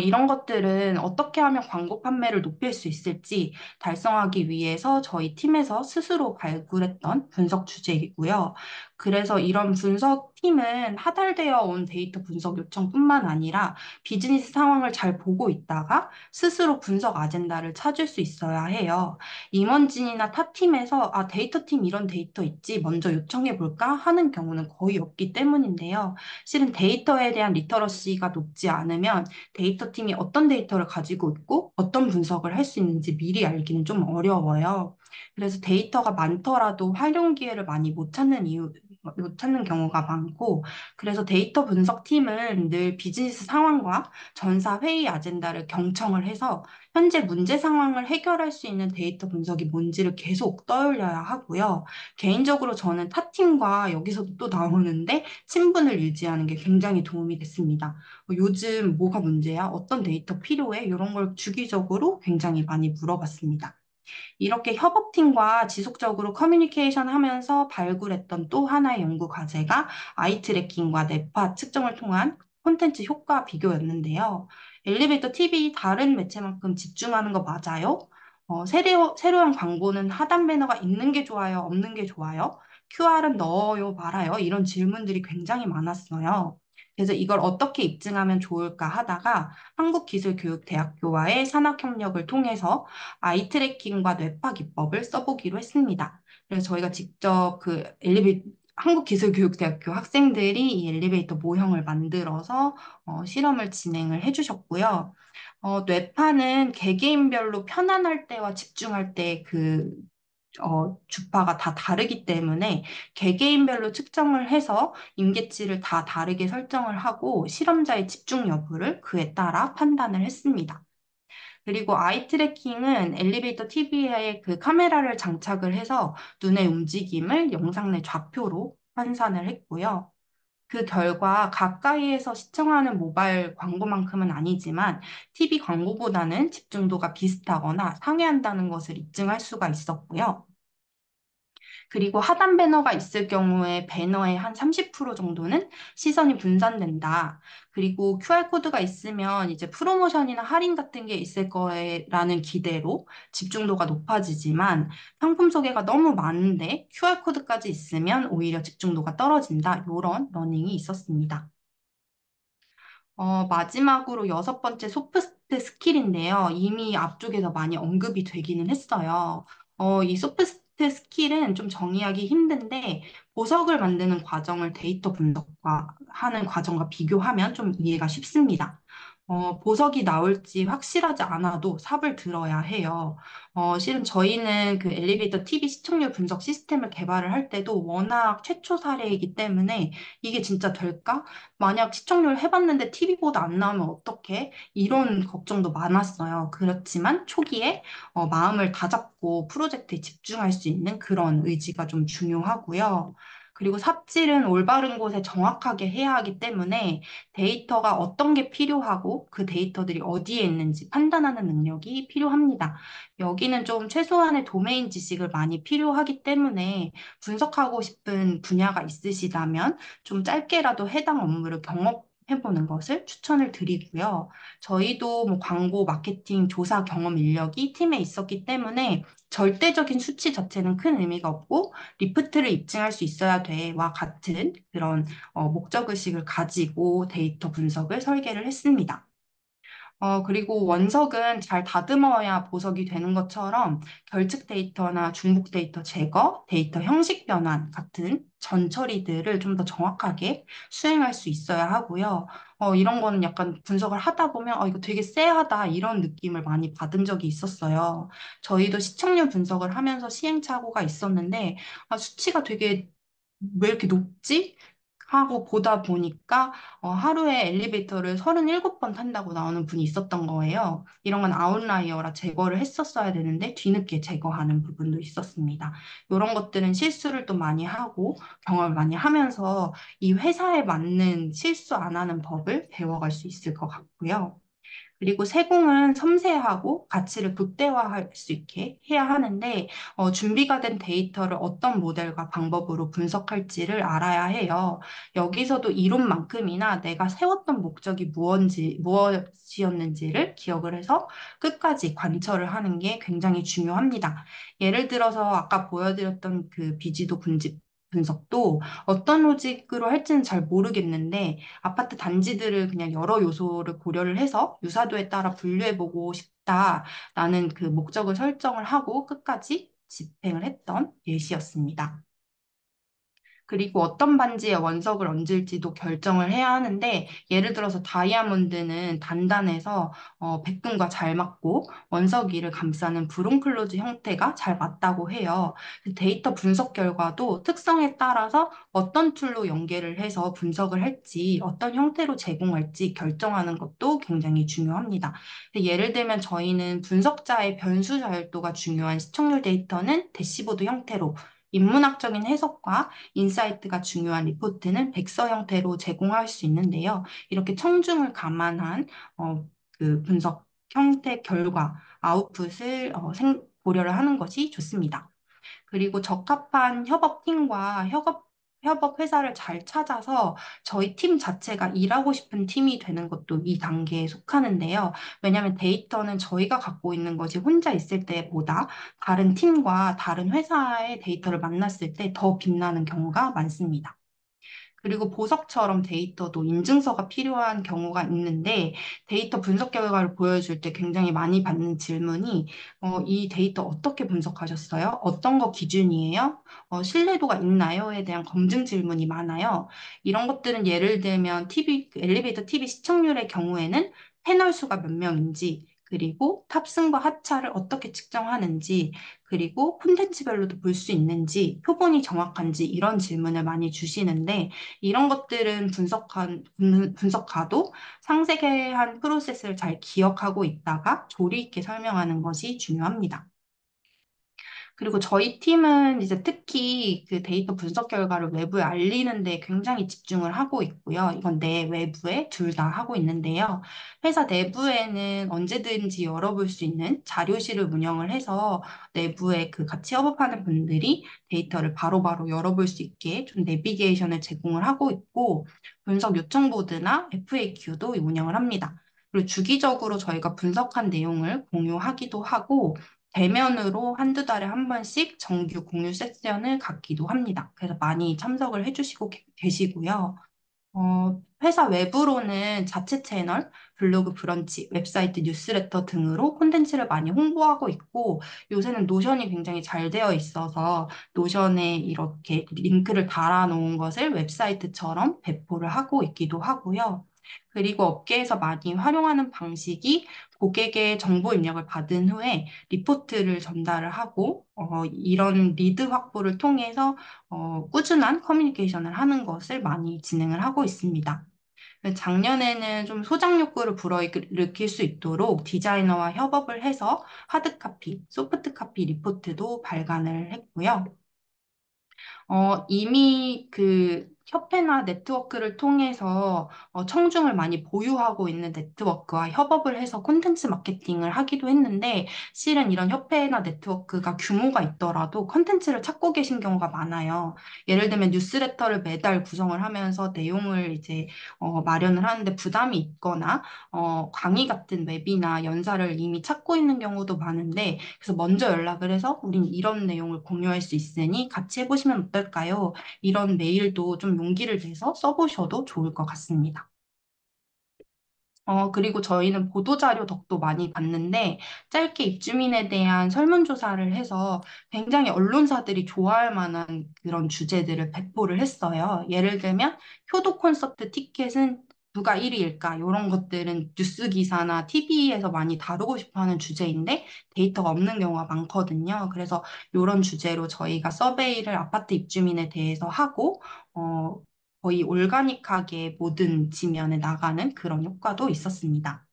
이런 것들은 어떻게 하면 광고 판매를 높일 수 있을지 달성하기 위해서 저희 팀에서 스스로 발굴했던 분석 주제이고요. 그래서 이런 분석팀은 하달되어 온 데이터 분석 요청뿐만 아니라 비즈니스 상황을 잘 보고 있다가 스스로 분석 아젠다를 찾을 수 있어야 해요. 임원진이나 타 팀에서 데이터 팀 이런 데이터 있지 먼저 요청해 볼까 하는 경우는 거의 없기 때문인데요. 실은 데이터에 대한 리터러시가 높지 않으면 데이터 팀이 어떤 데이터를 가지고 있고 어떤 분석을 할 수 있는지 미리 알기는 좀 어려워요. 그래서 데이터가 많더라도 활용 기회를 많이 못 찾는 경우가 많고, 그래서 데이터 분석팀은 늘 비즈니스 상황과 전사 회의 아젠다를 경청을 해서 현재 문제 상황을 해결할 수 있는 데이터 분석이 뭔지를 계속 떠올려야 하고요. 개인적으로 저는 타 팀과 여기서도 또 나오는데 친분을 유지하는 게 굉장히 도움이 됐습니다. 요즘 뭐가 문제야? 어떤 데이터 필요해? 이런 걸 주기적으로 굉장히 많이 물어봤습니다. 이렇게 협업팀과 지속적으로 커뮤니케이션 하면서 발굴했던 또 하나의 연구 과제가 아이 트래킹과 뇌파 측정을 통한 콘텐츠 효과 비교였는데요. 엘리베이터 TV 다른 매체만큼 집중하는 거 맞아요? 세로형 광고는 하단 배너가 있는 게 좋아요? 없는 게 좋아요? QR은 넣어요, 말아요? 이런 질문들이 굉장히 많았어요. 그래서 이걸 어떻게 입증하면 좋을까 하다가 한국기술교육대학교와의 산학협력을 통해서 아이 트래킹과 뇌파 기법을 써보기로 했습니다. 그래서 저희가 직접 한국기술교육대학교 학생들이 이 엘리베이터 모형을 만들어서 실험을 진행을 해주셨고요. 뇌파는 개개인별로 편안할 때와 집중할 때 주파가 다 다르기 때문에 개개인별로 측정을 해서 임계치를 다 다르게 설정을 하고 실험자의 집중 여부를 그에 따라 판단을 했습니다. 그리고 아이 트래킹은 엘리베이터 TV에 그 카메라를 장착을 해서 눈의 움직임을 영상 내 좌표로 환산을 했고요. 그 결과 가까이에서 시청하는 모바일 광고만큼은 아니지만 TV 광고보다는 집중도가 비슷하거나 상회한다는 것을 입증할 수가 있었고요. 그리고 하단 배너가 있을 경우에 배너의 한 30% 정도는 시선이 분산된다. 그리고 QR코드가 있으면 이제 프로모션이나 할인 같은 게 있을 거라는 기대로 집중도가 높아지지만 상품 소개가 너무 많은데 QR코드까지 있으면 오히려 집중도가 떨어진다. 이런 러닝이 있었습니다. 마지막으로 여섯 번째 소프트 스킬인데요. 이미 앞쪽에서 많이 언급이 되기는 했어요. 이 소프트 스킬은 좀 정의하기 힘든데 보석을 만드는 과정을 데이터 분석과 하는 과정과 비교하면 좀 이해가 쉽습니다. 보석이 나올지 확실하지 않아도 삽을 들어야 해요. 실은 저희는 그 엘리베이터 TV 시청률 분석 시스템을 개발을 할 때도 워낙 최초 사례이기 때문에 이게 진짜 될까? 만약 시청률 해봤는데 TV보다 안 나오면 어떡해? 이런 걱정도 많았어요. 그렇지만 초기에 마음을 다잡고 프로젝트에 집중할 수 있는 그런 의지가 좀 중요하고요. 그리고 삽질은 올바른 곳에 정확하게 해야 하기 때문에 데이터가 어떤 게 필요하고 그 데이터들이 어디에 있는지 판단하는 능력이 필요합니다. 여기는 좀 최소한의 도메인 지식을 많이 필요하기 때문에 분석하고 싶은 분야가 있으시다면 좀 짧게라도 해당 업무를 경험해보는 것을 추천을 드리고요. 저희도 뭐 광고, 마케팅, 조사 경험 인력이 팀에 있었기 때문에 절대적인 수치 자체는 큰 의미가 없고 리프트를 입증할 수 있어야 돼와 같은 그런 목적의식을 가지고 데이터 분석을 설계를 했습니다. 그리고 원석은 잘 다듬어야 보석이 되는 것처럼 결측 데이터나 중복 데이터 제거, 데이터 형식 변환 같은 전 처리들을 좀 더 정확하게 수행할 수 있어야 하고요. 이런 거는 약간 분석을 하다 보면 이거 되게 쎄하다 이런 느낌을 많이 받은 적이 있었어요. 저희도 시청률 분석을 하면서 시행착오가 있었는데 수치가 되게 왜 이렇게 높지? 하고 보다 보니까 하루에 엘리베이터를 37번 탄다고 나오는 분이 있었던 거예요. 이런 건 아웃라이어라 제거를 했었어야 되는데 뒤늦게 제거하는 부분도 있었습니다. 이런 것들은 실수를 또 많이 하고 경험을 많이 하면서 이 회사에 맞는 실수 안 하는 법을 배워갈 수 있을 것 같고요. 그리고 세공은 섬세하고 가치를 극대화할 수 있게 해야 하는데 준비가 된 데이터를 어떤 모델과 방법으로 분석할지를 알아야 해요. 여기서도 이론만큼이나 내가 세웠던 목적이 무엇이었는지를 기억을 해서 끝까지 관철을 하는 게 굉장히 중요합니다. 예를 들어서 아까 보여드렸던 그 비지도 분석도 어떤 로직으로 할지는 잘 모르겠는데 아파트 단지들을 그냥 여러 요소를 고려를 해서 유사도에 따라 분류해보고 싶다라는 그 목적을 설정을 하고 끝까지 집행을 했던 예시였습니다. 그리고 어떤 반지에 원석을 얹을지도 결정을 해야 하는데 예를 들어서 다이아몬드는 단단해서 백분과 잘 맞고 원석이를 감싸는 브론클로즈 형태가 잘 맞다고 해요. 그 데이터 분석 결과도 특성에 따라서 어떤 툴로 연계를 해서 분석을 할지 어떤 형태로 제공할지 결정하는 것도 굉장히 중요합니다. 예를 들면 저희는 분석자의 변수 자율도가 중요한 시청률 데이터는 대시보드 형태로 인문학적인 해석과 인사이트가 중요한 리포트는 백서 형태로 제공할 수 있는데요. 이렇게 청중을 감안한 그 분석 형태 결과 아웃풋을 고려를 하는 것이 좋습니다. 그리고 적합한 협업팀과 협업 회사를 잘 찾아서 저희 팀 자체가 일하고 싶은 팀이 되는 것도 이 단계에 속하는데요. 왜냐하면 데이터는 저희가 갖고 있는 것이 혼자 있을 때보다 다른 팀과 다른 회사의 데이터를 만났을 때 더 빛나는 경우가 많습니다. 그리고 보석처럼 데이터도 인증서가 필요한 경우가 있는데 데이터 분석 결과를 보여줄 때 굉장히 많이 받는 질문이 이 데이터 어떻게 분석하셨어요? 어떤 거 기준이에요? 신뢰도가 있나요?에 대한 검증 질문이 많아요. 이런 것들은 예를 들면 그 엘리베이터 TV 시청률의 경우에는 패널 수가 몇 명인지, 그리고 탑승과 하차를 어떻게 측정하는지, 그리고 콘텐츠별로도 볼 수 있는지, 표본이 정확한지 이런 질문을 많이 주시는데 이런 것들은 분석가도 상세한 프로세스를 잘 기억하고 있다가 조리 있게 설명하는 것이 중요합니다. 그리고 저희 팀은 이제 특히 그 데이터 분석 결과를 외부에 알리는 데 굉장히 집중을 하고 있고요. 이건 내 외부에 둘 다 하고 있는데요. 회사 내부에는 언제든지 열어볼 수 있는 자료실을 운영을 해서 내부에 그 같이 협업하는 분들이 데이터를 바로바로 열어볼 수 있게 좀 내비게이션을 제공을 하고 있고, 분석 요청 보드나 FAQ도 운영을 합니다. 그리고 주기적으로 저희가 분석한 내용을 공유하기도 하고, 대면으로 한두 달에 한 번씩 정규 공유 세션을 갖기도 합니다. 그래서 많이 참석을 해주시고 계시고요. 회사 외부로는 자체 채널, 블로그 브런치, 웹사이트 뉴스레터 등으로 콘텐츠를 많이 홍보하고 있고, 요새는 노션이 굉장히 잘 되어 있어서 노션에 이렇게 링크를 달아놓은 것을 웹사이트처럼 배포를 하고 있기도 하고요. 그리고 업계에서 많이 활용하는 방식이 고객의 정보 입력을 받은 후에 리포트를 전달을 하고, 이런 리드 확보를 통해서 꾸준한 커뮤니케이션을 하는 것을 많이 진행을 하고 있습니다. 작년에는 좀 소장 욕구를 불어일으킬 수 있도록 디자이너와 협업을 해서 하드카피, 소프트카피 리포트도 발간을 했고요. 이미 그 협회나 네트워크를 통해서 청중을 많이 보유하고 있는 네트워크와 협업을 해서 콘텐츠 마케팅을 하기도 했는데, 실은 이런 협회나 네트워크가 규모가 있더라도 콘텐츠를 찾고 계신 경우가 많아요. 예를 들면 뉴스레터를 매달 구성을 하면서 내용을 이제 마련을 하는데 부담이 있거나 강의 같은 웹이나 연사를 이미 찾고 있는 경우도 많은데, 그래서 먼저 연락을 해서 우린 이런 내용을 공유할 수 있으니 같이 해보시면 어떨까요? 이런 메일도 좀 용기를 내서 써보셔도 좋을 것 같습니다. 그리고 저희는 보도자료 덕도 많이 봤는데, 짧게 입주민에 대한 설문조사를 해서 굉장히 언론사들이 좋아할 만한 그런 주제들을 배포를 했어요. 예를 들면, 효도 콘서트 티켓은 누가 1위일까? 이런 것들은 뉴스 기사나 TV에서 많이 다루고 싶어 하는 주제인데, 데이터가 없는 경우가 많거든요. 그래서 이런 주제로 저희가 서베이를 아파트 입주민에 대해서 하고, 어, 거의 올가닉하게 모든 지면에 나가는 그런 효과도 있었습니다.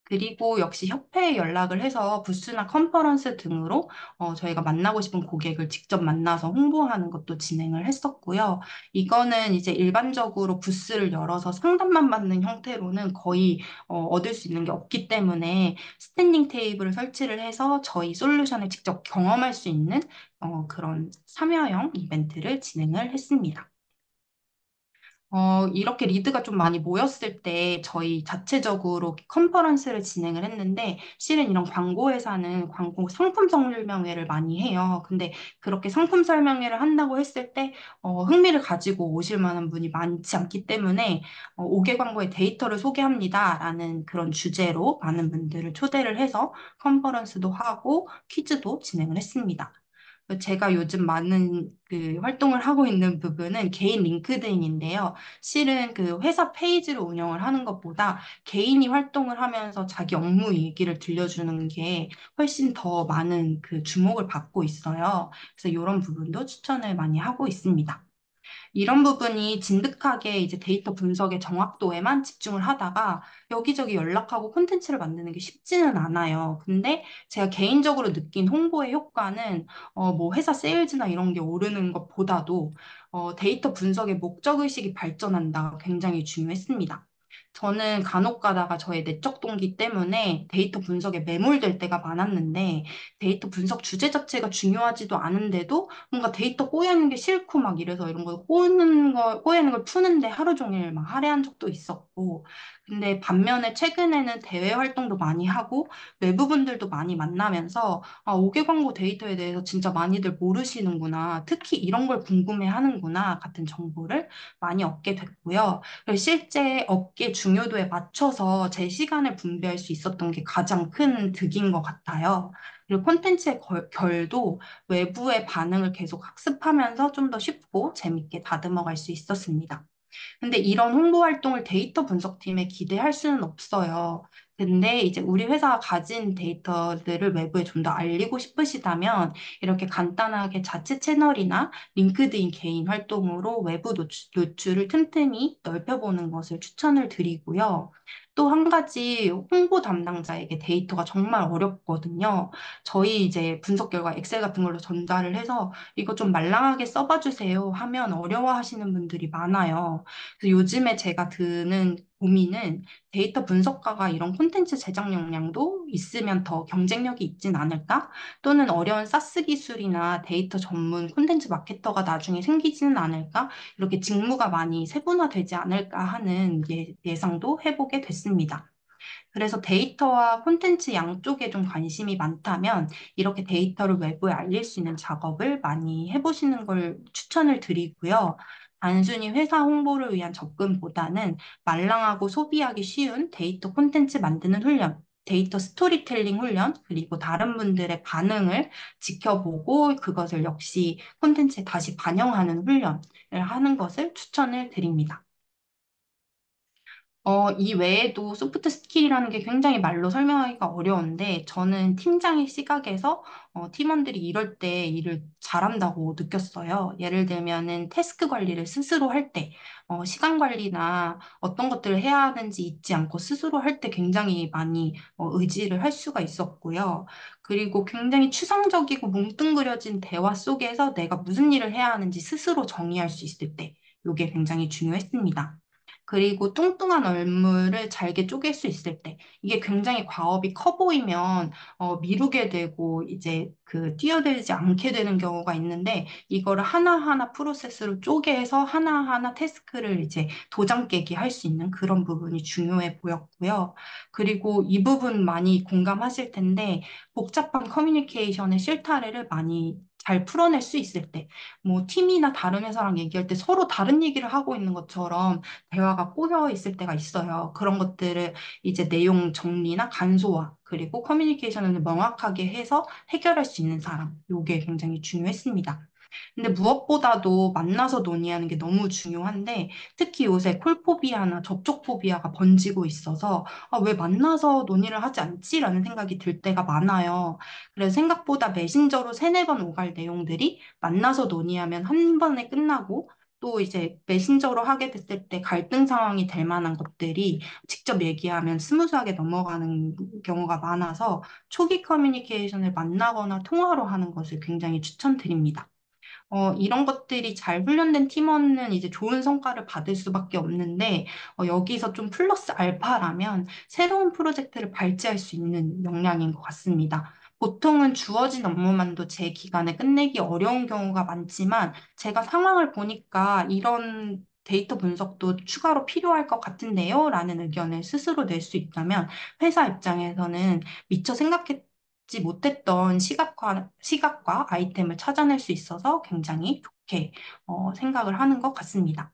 그리고 역시 협회에 연락을 해서 부스나 컨퍼런스 등으로 저희가 만나고 싶은 고객을 직접 만나서 홍보하는 것도 진행을 했었고요. 이거는 이제 일반적으로 부스를 열어서 상담만 받는 형태로는 거의 얻을 수 있는 게 없기 때문에 스탠딩 테이블을 설치를 해서 저희 솔루션을 직접 경험할 수 있는 그런 참여형 이벤트를 진행을 했습니다. 이렇게 리드가 좀 많이 모였을 때 저희 자체적으로 컨퍼런스를 진행을 했는데, 실은 이런 광고 회사는 광고 상품 설명회를 많이 해요. 근데 그렇게 상품 설명회를 한다고 했을 때 흥미를 가지고 오실 만한 분이 많지 않기 때문에 5개 광고의 데이터를 소개합니다라는 그런 주제로 많은 분들을 초대를 해서 컨퍼런스도 하고 퀴즈도 진행을 했습니다. 제가 요즘 많은 그 활동을 하고 있는 부분은 개인 링크드인인데요. 실은 그 회사 페이지를 운영을 하는 것보다 개인이 활동을 하면서 자기 업무 얘기를 들려주는 게 훨씬 더 많은 그 주목을 받고 있어요. 그래서 이런 부분도 추천을 많이 하고 있습니다. 이런 부분이 진득하게 이제 데이터 분석의 정확도에만 집중을 하다가 여기저기 연락하고 콘텐츠를 만드는 게 쉽지는 않아요. 근데 제가 개인적으로 느낀 홍보의 효과는 뭐 회사 세일즈나 이런 게 오르는 것보다도 데이터 분석의 목적의식이 발전한다 굉장히 중요했습니다. 저는 간혹 가다가 저의 내적 동기 때문에 데이터 분석에 매몰될 때가 많았는데 데이터 분석 주제 자체가 중요하지도 않은데도 뭔가 데이터 꼬이는 게 싫고 막 이래서 이런 거 꼬이는 걸 푸는데 하루 종일 막 할애한 적도 있었고 근데 반면에 최근에는 대외 활동도 많이 하고 외부분들도 많이 만나면서 5개 광고 데이터에 대해서 진짜 많이들 모르시는구나. 특히 이런 걸 궁금해 하는구나. 같은 정보를 많이 얻게 됐고요. 그리고 실제 업계 중요도에 맞춰서 제 시간을 분배할 수 있었던 게 가장 큰 득인 것 같아요. 그리고 콘텐츠의 결도 외부의 반응을 계속 학습하면서 좀 더 쉽고 재밌게 다듬어 갈 수 있었습니다. 근데 이런 홍보 활동을 데이터 분석팀에 기대할 수는 없어요. 근데 이제 우리 회사가 가진 데이터들을 외부에 좀 더 알리고 싶으시다면 이렇게 간단하게 자체 채널이나 링크드인 개인 활동으로 외부 노출을 틈틈이 넓혀보는 것을 추천을 드리고요. 또 한 가지 홍보 담당자에게 데이터가 정말 어렵거든요. 저희 이제 분석 결과 엑셀 같은 걸로 전달을 해서 이거 좀 말랑하게 써봐 주세요 하면 어려워하시는 분들이 많아요. 그래서 요즘에 제가 드는 고민은 데이터 분석가가 이런 콘텐츠 제작 역량도 있으면 더 경쟁력이 있진 않을까? 또는 어려운 사스 기술이나 데이터 전문 콘텐츠 마케터가 나중에 생기지는 않을까? 이렇게 직무가 많이 세분화되지 않을까 하는 예상도 해보게 됐습니다. 그래서 데이터와 콘텐츠 양쪽에 좀 관심이 많다면 이렇게 데이터를 외부에 알릴 수 있는 작업을 많이 해보시는 걸 추천을 드리고요. 단순히 회사 홍보를 위한 접근보다는 말랑하고 소비하기 쉬운 데이터 콘텐츠 만드는 훈련, 데이터 스토리텔링 훈련, 그리고 다른 분들의 반응을 지켜보고 그것을 역시 콘텐츠에 다시 반영하는 훈련을 하는 것을 추천을 드립니다. 이 외에도 소프트 스킬이라는 게 굉장히 말로 설명하기가 어려운데, 저는 팀장의 시각에서 팀원들이 이럴 때 일을 잘한다고 느꼈어요. 예를 들면은 태스크 관리를 스스로 할 때, 시간 관리나 어떤 것들을 해야 하는지 잊지 않고 스스로 할 때 굉장히 많이 의지를 할 수가 있었고요. 그리고 굉장히 추상적이고 뭉뚱그려진 대화 속에서 내가 무슨 일을 해야 하는지 스스로 정의할 수 있을 때, 이게 굉장히 중요했습니다. 그리고 뚱뚱한 얼물을 잘게 쪼갤 수 있을 때, 이게 굉장히 과업이 커 보이면 미루게 되고 이제 그 뛰어들지 않게 되는 경우가 있는데, 이거를 하나하나 프로세스로 쪼개서 하나하나 태스크를 이제 도장 깨기 할 수 있는 그런 부분이 중요해 보였고요. 그리고 이 부분 많이 공감하실 텐데, 복잡한 커뮤니케이션의 실타래를 많이 잘 풀어낼 수 있을 때, 뭐 팀이나 다른 회사랑 얘기할 때 서로 다른 얘기를 하고 있는 것처럼 대화가 꼬여 있을 때가 있어요. 그런 것들을 이제 내용 정리나 간소화, 그리고 커뮤니케이션을 명확하게 해서 해결할 수 있는 사람. 요게 굉장히 중요했습니다. 근데 무엇보다도 만나서 논의하는 게 너무 중요한데, 특히 요새 콜포비아나 접촉포비아가 번지고 있어서, 왜 만나서 논의를 하지 않지라는 생각이 들 때가 많아요. 그래서 생각보다 메신저로 세네 번 오갈 내용들이 만나서 논의하면 한 번에 끝나고, 또 이제 메신저로 하게 됐을 때 갈등 상황이 될 만한 것들이 직접 얘기하면 스무스하게 넘어가는 경우가 많아서 초기 커뮤니케이션을 만나거나 통화로 하는 것을 굉장히 추천드립니다. 이런 것들이 잘 훈련된 팀원은 이제 좋은 성과를 받을 수밖에 없는데, 여기서 좀 플러스 알파라면 새로운 프로젝트를 발제할 수 있는 역량인 것 같습니다. 보통은 주어진 업무만도 제 기간에 끝내기 어려운 경우가 많지만, 제가 상황을 보니까 이런 데이터 분석도 추가로 필요할 것 같은데요? 라는 의견을 스스로 낼 수 있다면, 회사 입장에서는 미처 생각지 못했던 시각과 아이템을 찾아낼 수 있어서 굉장히 좋게 생각을 하는 것 같습니다.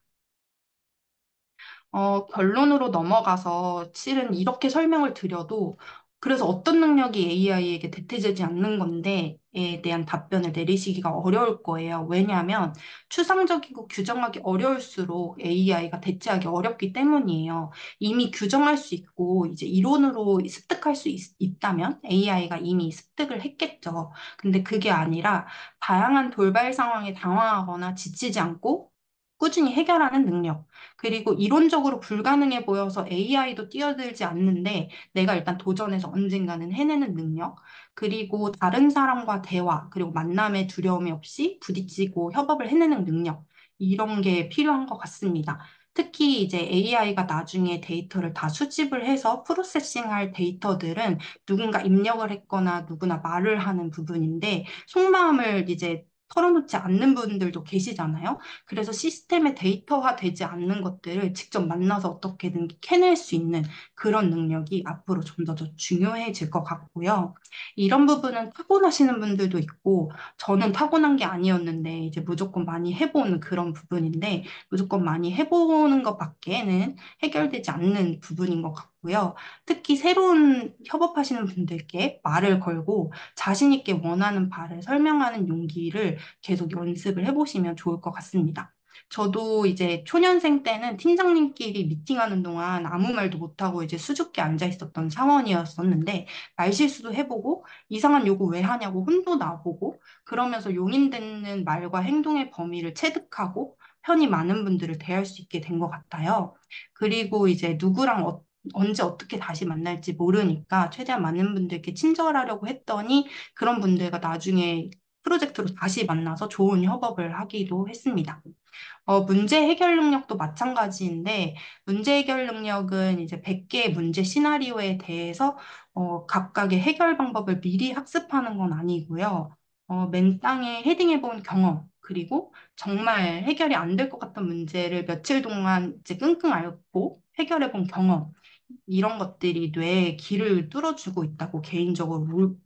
결론으로 넘어가서 실은 이렇게 설명을 드려도 그래서 어떤 능력이 AI에게 대체되지 않는 건데에 대한 답변을 내리시기가 어려울 거예요. 왜냐하면 추상적이고 규정하기 어려울수록 AI가 대체하기 어렵기 때문이에요. 이미 규정할 수 있고 이제 이론으로 습득할 수 있다면 AI가 이미 습득을 했겠죠. 근데 그게 아니라 다양한 돌발 상황에 당황하거나 지치지 않고 꾸준히 해결하는 능력. 그리고 이론적으로 불가능해 보여서 AI도 뛰어들지 않는데 내가 일단 도전해서 언젠가는 해내는 능력. 그리고 다른 사람과 대화, 그리고 만남의 두려움이 없이 부딪히고 협업을 해내는 능력. 이런 게 필요한 것 같습니다. 특히 이제 AI가 나중에 데이터를 다 수집을 해서 프로세싱할 데이터들은 누군가 입력을 했거나 누구나 말을 하는 부분인데 속마음을 이제 털어놓지 않는 분들도 계시잖아요. 그래서 시스템의 데이터화 되지 않는 것들을 직접 만나서 어떻게든 캐낼 수 있는 그런 능력이 앞으로 좀 더 중요해질 것 같고요. 이런 부분은 타고나시는 분들도 있고, 저는 타고난 게 아니었는데, 이제 무조건 많이 해보는 그런 부분인데, 무조건 많이 해보는 것밖에는 해결되지 않는 부분인 것 같고요. 특히 새로운 협업하시는 분들께 말을 걸고 자신 있게 원하는 바를 설명하는 용기를 계속 연습을 해보시면 좋을 것 같습니다. 저도 이제 초년생 때는 팀장님끼리 미팅하는 동안 아무 말도 못하고 이제 수줍게 앉아 있었던 사원이었었는데 말실수도 해보고 이상한 요구 왜 하냐고 혼도 나보고 그러면서 용인되는 말과 행동의 범위를 체득하고 편히 많은 분들을 대할 수 있게 된 것 같아요. 그리고 이제 누구랑 언제 어떻게 다시 만날지 모르니까 최대한 많은 분들께 친절하려고 했더니 그런 분들과 나중에 프로젝트로 다시 만나서 좋은 협업을 하기도 했습니다. 문제 해결 능력도 마찬가지인데, 문제 해결 능력은 이제 100개의 문제 시나리오에 대해서 각각의 해결 방법을 미리 학습하는 건 아니고요. 맨 땅에 헤딩해 본 경험, 그리고 정말 해결이 안 될 것 같던 문제를 며칠 동안 이제 끙끙 앓고 해결해 본 경험, 이런 것들이 뇌에 길을 뚫어주고 있다고 개인적으로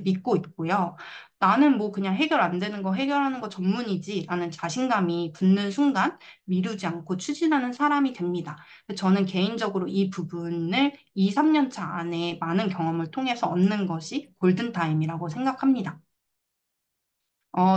믿고 있고요. 나는 뭐 그냥 해결 안 되는 거 해결하는 거 전문이지 라는 자신감이 붙는 순간 미루지 않고 추진하는 사람이 됩니다. 저는 개인적으로 이 부분을 2, 3년 차 안에 많은 경험을 통해서 얻는 것이 골든타임이라고 생각합니다.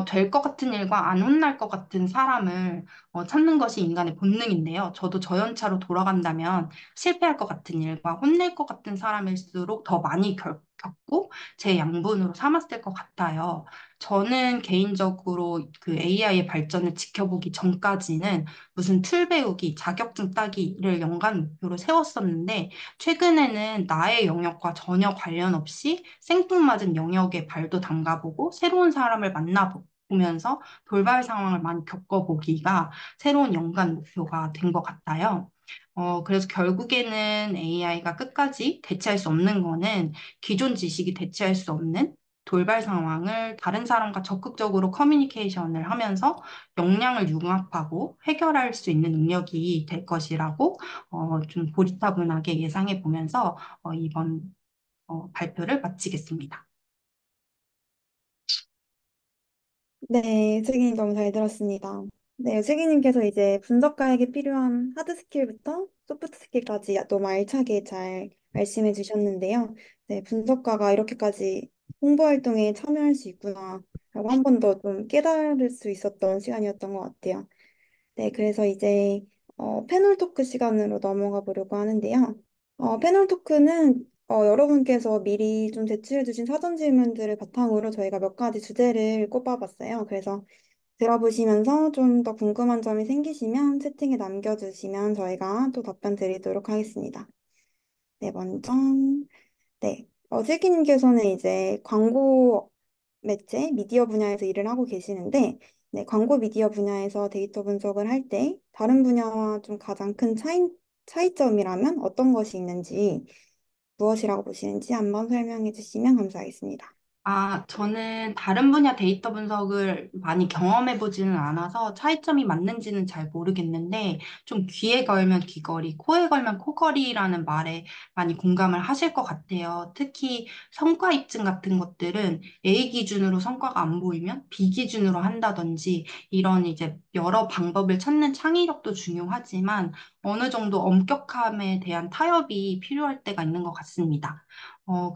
될 것 같은 일과 안 혼날 것 같은 사람을 찾는 것이 인간의 본능인데요. 저도 저연차로 돌아간다면 실패할 것 같은 일과 혼낼 것 같은 사람일수록 더 많이 겪고 제 양분으로 삼았을 것 같아요. 저는 개인적으로 그 AI의 발전을 지켜보기 전까지는 무슨 툴 배우기, 자격증 따기를 연간 목표로 세웠었는데 최근에는 나의 영역과 전혀 관련 없이 생뚱맞은 영역에 발도 담가보고 새로운 사람을 만나보면서 돌발 상황을 많이 겪어보기가 새로운 연간 목표가 된 것 같아요. 그래서 결국에는 AI가 끝까지 대체할 수 없는 거는 기존 지식이 대체할 수 없는 돌발 상황을 다른 사람과 적극적으로 커뮤니케이션을 하면서 역량을 융합하고 해결할 수 있는 능력이 될 것이라고 좀 고리타분하게 예상해 보면서 이번 발표를 마치겠습니다. 네, 슬기님 너무 잘 들었습니다. 네, 슬기님께서 이제 분석가에게 필요한 하드 스킬부터 소프트 스킬까지 너무 알차게 잘 말씀해 주셨는데요. 네, 분석가가 이렇게까지 홍보 활동에 참여할 수 있구나 라고 한 번 더 좀 깨달을 수 있었던 시간이었던 것 같아요. 네, 그래서 이제 패널 토크 시간으로 넘어가 보려고 하는데요. 패널 토크는 여러분께서 미리 좀 제출해 주신 사전 질문들을 바탕으로 저희가 몇 가지 주제를 꼽아봤어요. 그래서 들어보시면서 좀 더 궁금한 점이 생기시면 채팅에 남겨주시면 저희가 또 답변 드리도록 하겠습니다. 네, 먼저, 네. 슬기님께서는 이제 광고 매체, 미디어 분야에서 일을 하고 계시는데, 네, 광고 미디어 분야에서 데이터 분석을 할 때 다른 분야와 좀 가장 큰 차이점이라면 어떤 것이 있는지, 무엇이라고 보시는지 한번 설명해 주시면 감사하겠습니다. 저는 다른 분야 데이터 분석을 많이 경험해 보지는 않아서 차이점이 맞는지는 잘 모르겠는데, 좀 귀에 걸면 귀걸이, 코에 걸면 코걸이라는 말에 많이 공감을 하실 것 같아요. 특히 성과 입증 같은 것들은 A 기준으로 성과가 안 보이면 B 기준으로 한다든지, 이런 이제 여러 방법을 찾는 창의력도 중요하지만, 어느 정도 엄격함에 대한 타협이 필요할 때가 있는 것 같습니다.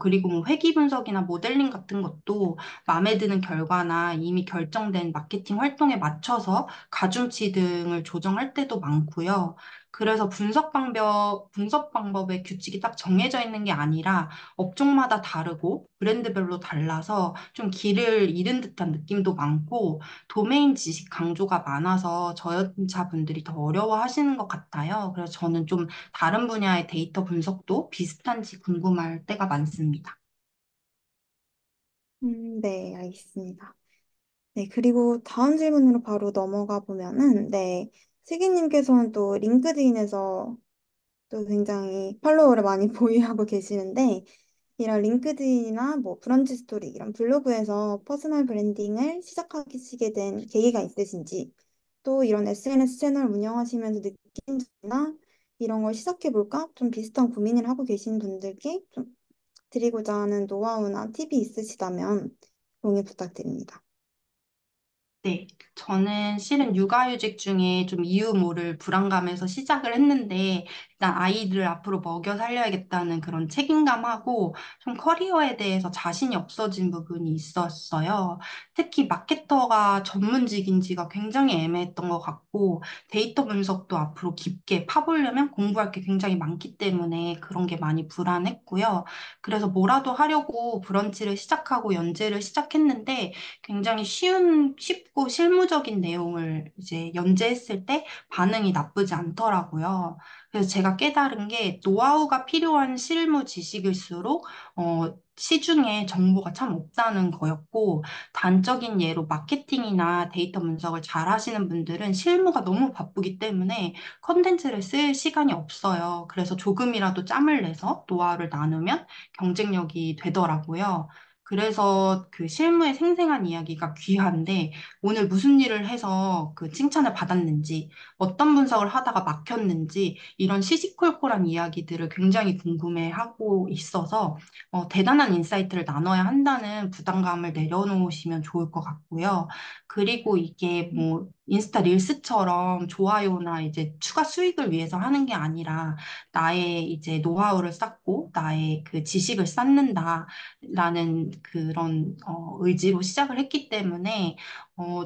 그리고 뭐 회귀 분석이나 모델링 같은 것도 마음에 드는 결과나 이미 결정된 마케팅 활동에 맞춰서 가중치 등을 조정할 때도 많고요. 그래서 분석 방법의 규칙이 딱 정해져 있는 게 아니라 업종마다 다르고 브랜드별로 달라서 좀 길을 잃은 듯한 느낌도 많고 도메인 지식 강조가 많아서 저연차분들이 더 어려워하시는 것 같아요. 그래서 저는 좀 다른 분야의 데이터 분석도 비슷한지 궁금할 때가 많습니다. 네, 알겠습니다. 네, 그리고 다음 질문으로 바로 넘어가 보면은, 네. 세기님께서는 또 링크드인에서 또 굉장히 팔로워를 많이 보유하고 계시는데, 이런 링크드인이나 뭐 브런치 스토리 이런 블로그에서 퍼스널 브랜딩을 시작하시게 된 계기가 있으신지, 또 이런 SNS 채널 운영하시면서 느낀 점이나 이런 걸 시작해볼까? 좀 비슷한 고민을 하고 계신 분들께 좀 드리고자 하는 노하우나 팁이 있으시다면 공유 부탁드립니다. 네, 저는 실은 육아휴직 중에 좀 이유 모를 불안감에서 시작을 했는데, 일단 아이들을 앞으로 먹여 살려야겠다는 그런 책임감하고 좀 커리어에 대해서 자신이 없어진 부분이 있었어요. 특히 마케터가 전문직인지가 굉장히 애매했던 것 같고, 데이터 분석도 앞으로 깊게 파보려면 공부할 게 굉장히 많기 때문에 그런 게 많이 불안했고요. 그래서 뭐라도 하려고 브런치를 시작하고 연재를 시작했는데, 굉장히 쉽고 실무적인 내용을 이제 연재했을 때 반응이 나쁘지 않더라고요. 그래서 제가 깨달은 게 노하우가 필요한 실무 지식일수록, 시중에 정보가 참 없다는 거였고, 단적인 예로 마케팅이나 데이터 분석을 잘 하시는 분들은 실무가 너무 바쁘기 때문에 컨텐츠를 쓸 시간이 없어요. 그래서 조금이라도 짬을 내서 노하우를 나누면 경쟁력이 되더라고요. 그래서 그 실무의 생생한 이야기가 귀한데 오늘 무슨 일을 해서 그 칭찬을 받았는지 어떤 분석을 하다가 막혔는지 이런 시시콜콜한 이야기들을 굉장히 궁금해하고 있어서 대단한 인사이트를 나눠야 한다는 부담감을 내려놓으시면 좋을 것 같고요. 그리고 이게 뭐 인스타 릴스처럼 좋아요나 이제 추가 수익을 위해서 하는 게 아니라 나의 이제 노하우를 쌓고 나의 그 지식을 쌓는다. 라는 그런 의지로 시작을 했기 때문에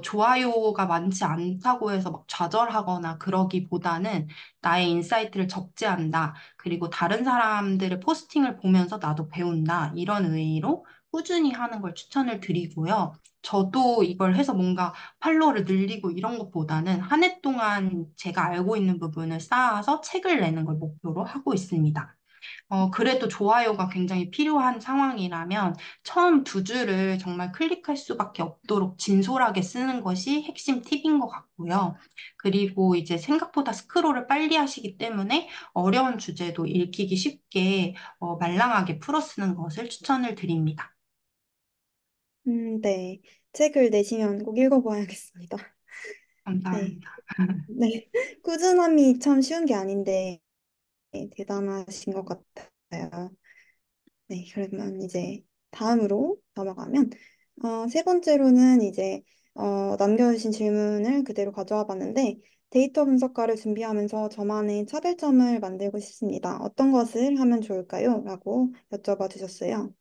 좋아요가 많지 않다고 해서 막 좌절하거나 그러기보다는 나의 인사이트를 적재한다. 그리고 다른 사람들의 포스팅을 보면서 나도 배운다. 이런 의의로 꾸준히 하는 걸 추천을 드리고요. 저도 이걸 해서 뭔가 팔로워를 늘리고 이런 것보다는 한 해 동안 제가 알고 있는 부분을 쌓아서 책을 내는 걸 목표로 하고 있습니다. 그래도 좋아요가 굉장히 필요한 상황이라면 처음 두 줄을 정말 클릭할 수밖에 없도록 진솔하게 쓰는 것이 핵심 팁인 것 같고요. 그리고 이제 생각보다 스크롤을 빨리 하시기 때문에 어려운 주제도 읽히기 쉽게 말랑하게 풀어 쓰는 것을 추천을 드립니다. 네. 책을 내시면 꼭 읽어봐야겠습니다. 네. 감사합니다. 네. 꾸준함이 참 쉬운 게 아닌데 대단하신 것 같아요. 네. 그러면 이제 다음으로 넘어가면 세 번째로는 이제 남겨주신 질문을 그대로 가져와 봤는데 데이터 분석가를 준비하면서 저만의 차별점을 만들고 싶습니다. 어떤 것을 하면 좋을까요? 라고 여쭤봐 주셨어요.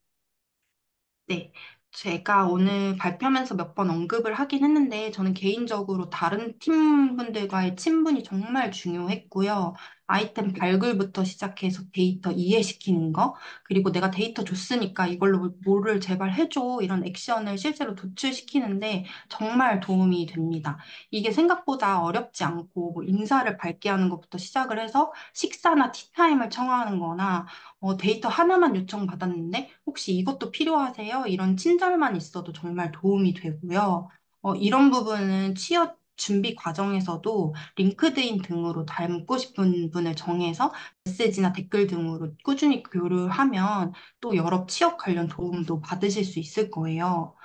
네. 제가 오늘 발표하면서 몇 번 언급을 하긴 했는데, 저는 개인적으로 다른 팀분들과의 친분이 정말 중요했고요. 아이템 발굴부터 시작해서 데이터 이해시키는 거, 그리고 내가 데이터 줬으니까 이걸로 뭐를 제발 해줘. 이런 액션을 실제로 도출시키는데 정말 도움이 됩니다. 이게 생각보다 어렵지 않고, 뭐 인사를 밝게 하는 것부터 시작을 해서 식사나 티타임을 청하는 거나, 데이터 하나만 요청받았는데 혹시 이것도 필요하세요? 이런 친절만 있어도 정말 도움이 되고요. 이런 부분은 취업 준비 과정에서도 링크드인 등으로 닮고 싶은 분을 정해서 메시지나 댓글 등으로 꾸준히 교류하면 또 여러 취업 관련 도움도 받으실 수 있을 거예요.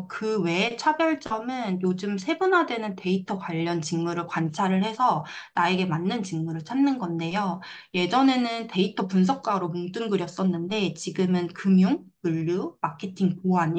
그 외에 차별점은 요즘 세분화되는 데이터 관련 직무를 관찰을 해서 나에게 맞는 직무를 찾는 건데요. 예전에는 데이터 분석가로 뭉뚱그렸었는데 지금은 금융, 물류, 마케팅, 보안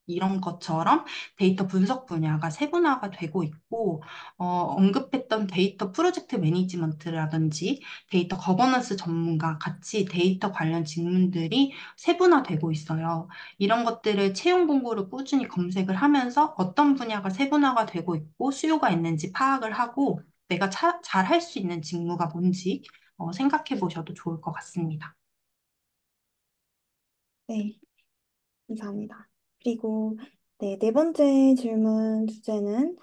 이런 것처럼 데이터 분석 분야가 세분화가 되고 있고 언급했던 데이터 프로젝트 매니지먼트라든지 데이터 거버넌스 전문가 같이 데이터 관련 직무들이 세분화되고 있어요. 이런 것들을 채용 공고를 꾸준히 검색을 하면서 어떤 분야가 세분화가 되고 있고 수요가 있는지 파악을 하고 내가 잘 할 수 있는 직무가 뭔지 생각해 보셔도 좋을 것 같습니다. 네. 감사합니다. 그리고 네 번째 질문 주제는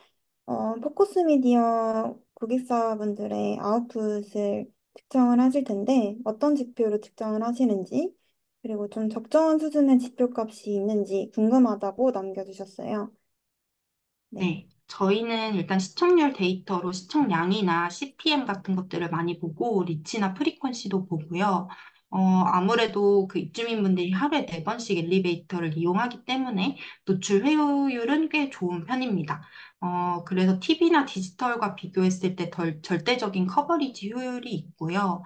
포커스 미디어 고객사분들의 아웃풋을 측정을 하실 텐데 어떤 지표로 측정을 하시는지 그리고 좀 적정한 수준의 지표값이 있는지 궁금하다고 남겨주셨어요. 네. 네. 저희는 일단 시청률 데이터로 시청량이나 CPM 같은 것들을 많이 보고, 리치나 프리퀀시도 보고요. 아무래도 그 입주민분들이 하루에 4번씩 엘리베이터를 이용하기 때문에 노출 회유율은 꽤 좋은 편입니다. 그래서 TV나 디지털과 비교했을 때 절대적인 커버리지 효율이 있고요.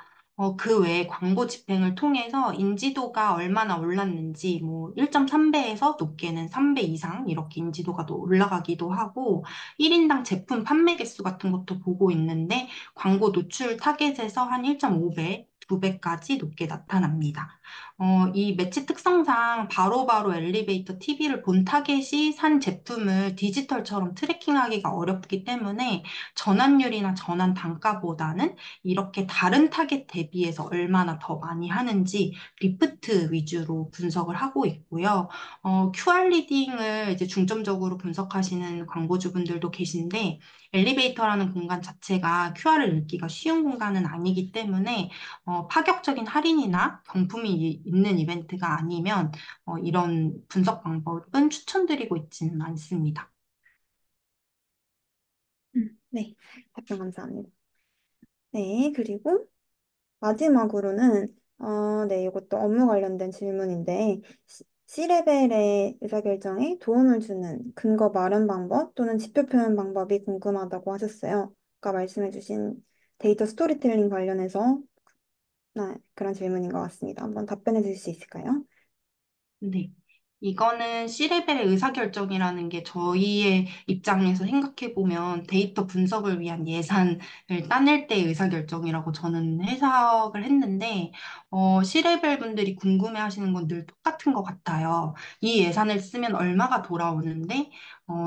그 외에 광고 집행을 통해서 인지도가 얼마나 올랐는지, 뭐 1.3배에서 높게는 3배 이상 이렇게 인지도가 또 올라가기도 하고, 1인당 제품 판매 개수 같은 것도 보고 있는데, 광고 노출 타겟에서 한 1.5배, 2배까지 높게 나타납니다. 이 매치 특성상 바로바로 엘리베이터 TV를 본 타겟이 산 제품을 디지털처럼 트래킹하기가 어렵기 때문에 전환율이나 전환 단가보다는 이렇게 다른 타겟 대비해서 얼마나 더 많이 하는지 리프트 위주로 분석을 하고 있고요. QR 리딩을 이제 중점적으로 분석하시는 광고주분들도 계신데, 엘리베이터라는 공간 자체가 QR을 읽기가 쉬운 공간은 아니기 때문에 파격적인 할인이나 경품이 있는 이벤트가 아니면 이런 분석 방법은 추천드리고 있지는 않습니다. 네, 답변 감사합니다. 네, 그리고 마지막으로는 네, 이것도 업무 관련된 질문인데 C레벨의 의사결정에 도움을 주는 근거 마련 방법 또는 지표 표현 방법이 궁금하다고 하셨어요. 아까 말씀해주신 데이터 스토리텔링 관련해서 그런 질문인 것 같습니다. 한번 답변해 주실 수 있을까요? 네. 이거는 C레벨의 의사결정이라는 게 저희의 입장에서 생각해보면 데이터 분석을 위한 예산을 따낼 때의 의사결정이라고 저는 해석을 했는데, C레벨 분들이 궁금해하시는 건 늘 똑같은 것 같아요. 이 예산을 쓰면 얼마가 돌아오는데,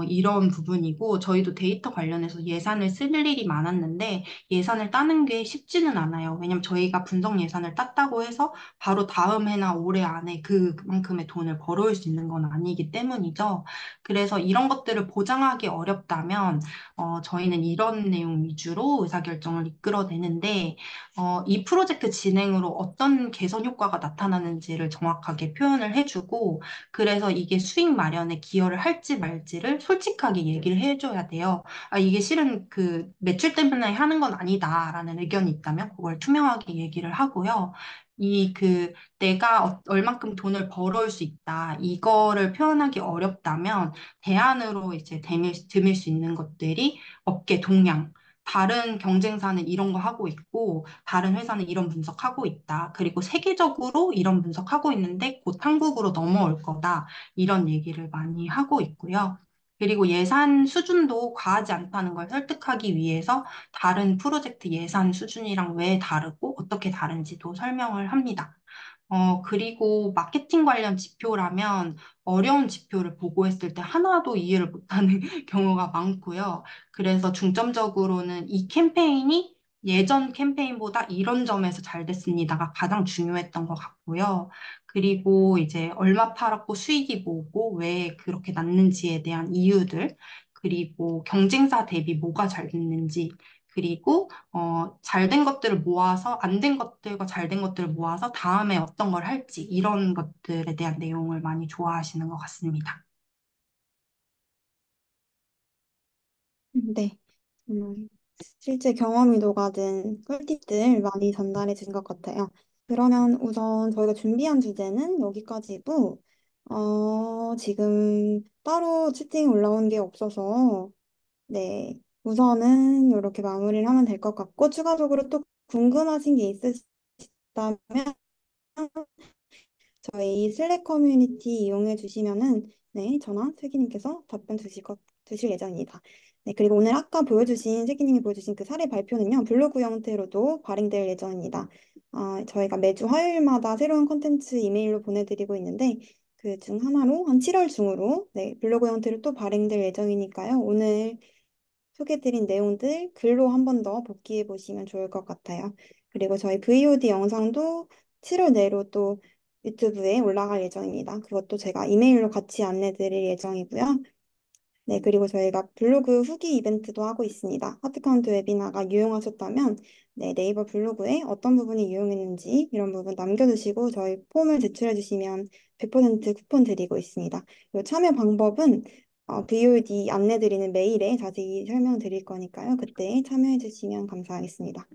이런 부분이고, 저희도 데이터 관련해서 예산을 쓸 일이 많았는데, 예산을 따는 게 쉽지는 않아요. 왜냐면 저희가 분석 예산을 땄다고 해서 바로 다음 해나 올해 안에 그만큼의 돈을 벌어올 수 있는 건 아니기 때문이죠. 그래서 이런 것들을 보장하기 어렵다면, 저희는 이런 내용 위주로 의사결정을 이끌어내는데, 이 프로젝트 진행으로 어떤 개선 효과가 나타나는지를 정확하게 표현을 해주고, 그래서 이게 수익 마련에 기여를 할지 말지를 솔직하게 얘기를 해줘야 돼요. 아, 이게 실은 그 매출 때문에 하는 건 아니다라는 의견이 있다면 그걸 투명하게 얘기를 하고요. 내가 얼만큼 돈을 벌어올 수 있다. 이거를 표현하기 어렵다면 대안으로 이제 드밀 수 있는 것들이 업계 동향. 다른 경쟁사는 이런 거 하고 있고, 다른 회사는 이런 분석하고 있다. 그리고 세계적으로 이런 분석하고 있는데 곧 한국으로 넘어올 거다. 이런 얘기를 많이 하고 있고요. 그리고 예산 수준도 과하지 않다는 걸 설득하기 위해서 다른 프로젝트 예산 수준이랑 왜 다르고 어떻게 다른지도 설명을 합니다. 그리고 마케팅 관련 지표라면 어려운 지표를 보고했을 때 하나도 이해를 못하는 경우가 많고요. 그래서 중점적으로는 이 캠페인이 예전 캠페인보다 이런 점에서 잘 됐습니다가 가장 중요했던 것 같고요. 그리고 이제 얼마 팔았고 수익이 뭐고 왜 그렇게 났는지에 대한 이유들, 그리고 경쟁사 대비 뭐가 잘 됐는지, 그리고 잘 된 것들을 모아서 안 된 것들과 잘 된 것들을 모아서 다음에 어떤 걸 할지 이런 것들에 대한 내용을 많이 좋아하시는 것 같습니다. 네. 실제 경험이 녹아든 꿀팁들 많이 전달해 주신 것 같아요. 그러면 우선 저희가 준비한 주제는 여기까지고, 지금 따로 채팅 올라온 게 없어서, 네. 우선은 이렇게 마무리를 하면 될 것 같고, 추가적으로 또 궁금하신 게 있으시다면, 저희 슬랙 커뮤니티 이용해 주시면은 네, 저나 슬기님께서 주실 예정입니다. 네, 그리고 오늘 아까 슬기님이 보여주신 그 사례 발표는요, 블로그 형태로도 발행될 예정입니다. 저희가 매주 화요일마다 새로운 콘텐츠 이메일로 보내드리고 있는데, 그 중 하나로 한 7월 중으로 네, 블로그 형태로 또 발행될 예정이니까요. 오늘 소개해드린 내용들 글로 한 번 더 복기해 보시면 좋을 것 같아요. 그리고 저희 VOD 영상도 7월 내로 또 유튜브에 올라갈 예정입니다. 그것도 제가 이메일로 같이 안내 드릴 예정이고요. 네, 그리고 저희가 블로그 후기 이벤트도 하고 있습니다. 하트카운트 웨비나가 유용하셨다면 네, 네이버 블로그에 어떤 부분이 유용했는지 이런 부분 남겨주시고 저희 폼을 제출해 주시면 100% 쿠폰 드리고 있습니다. 이 참여 방법은 VOD 안내드리는 메일에 자세히 설명드릴 거니까요. 그때 참여해 주시면 감사하겠습니다.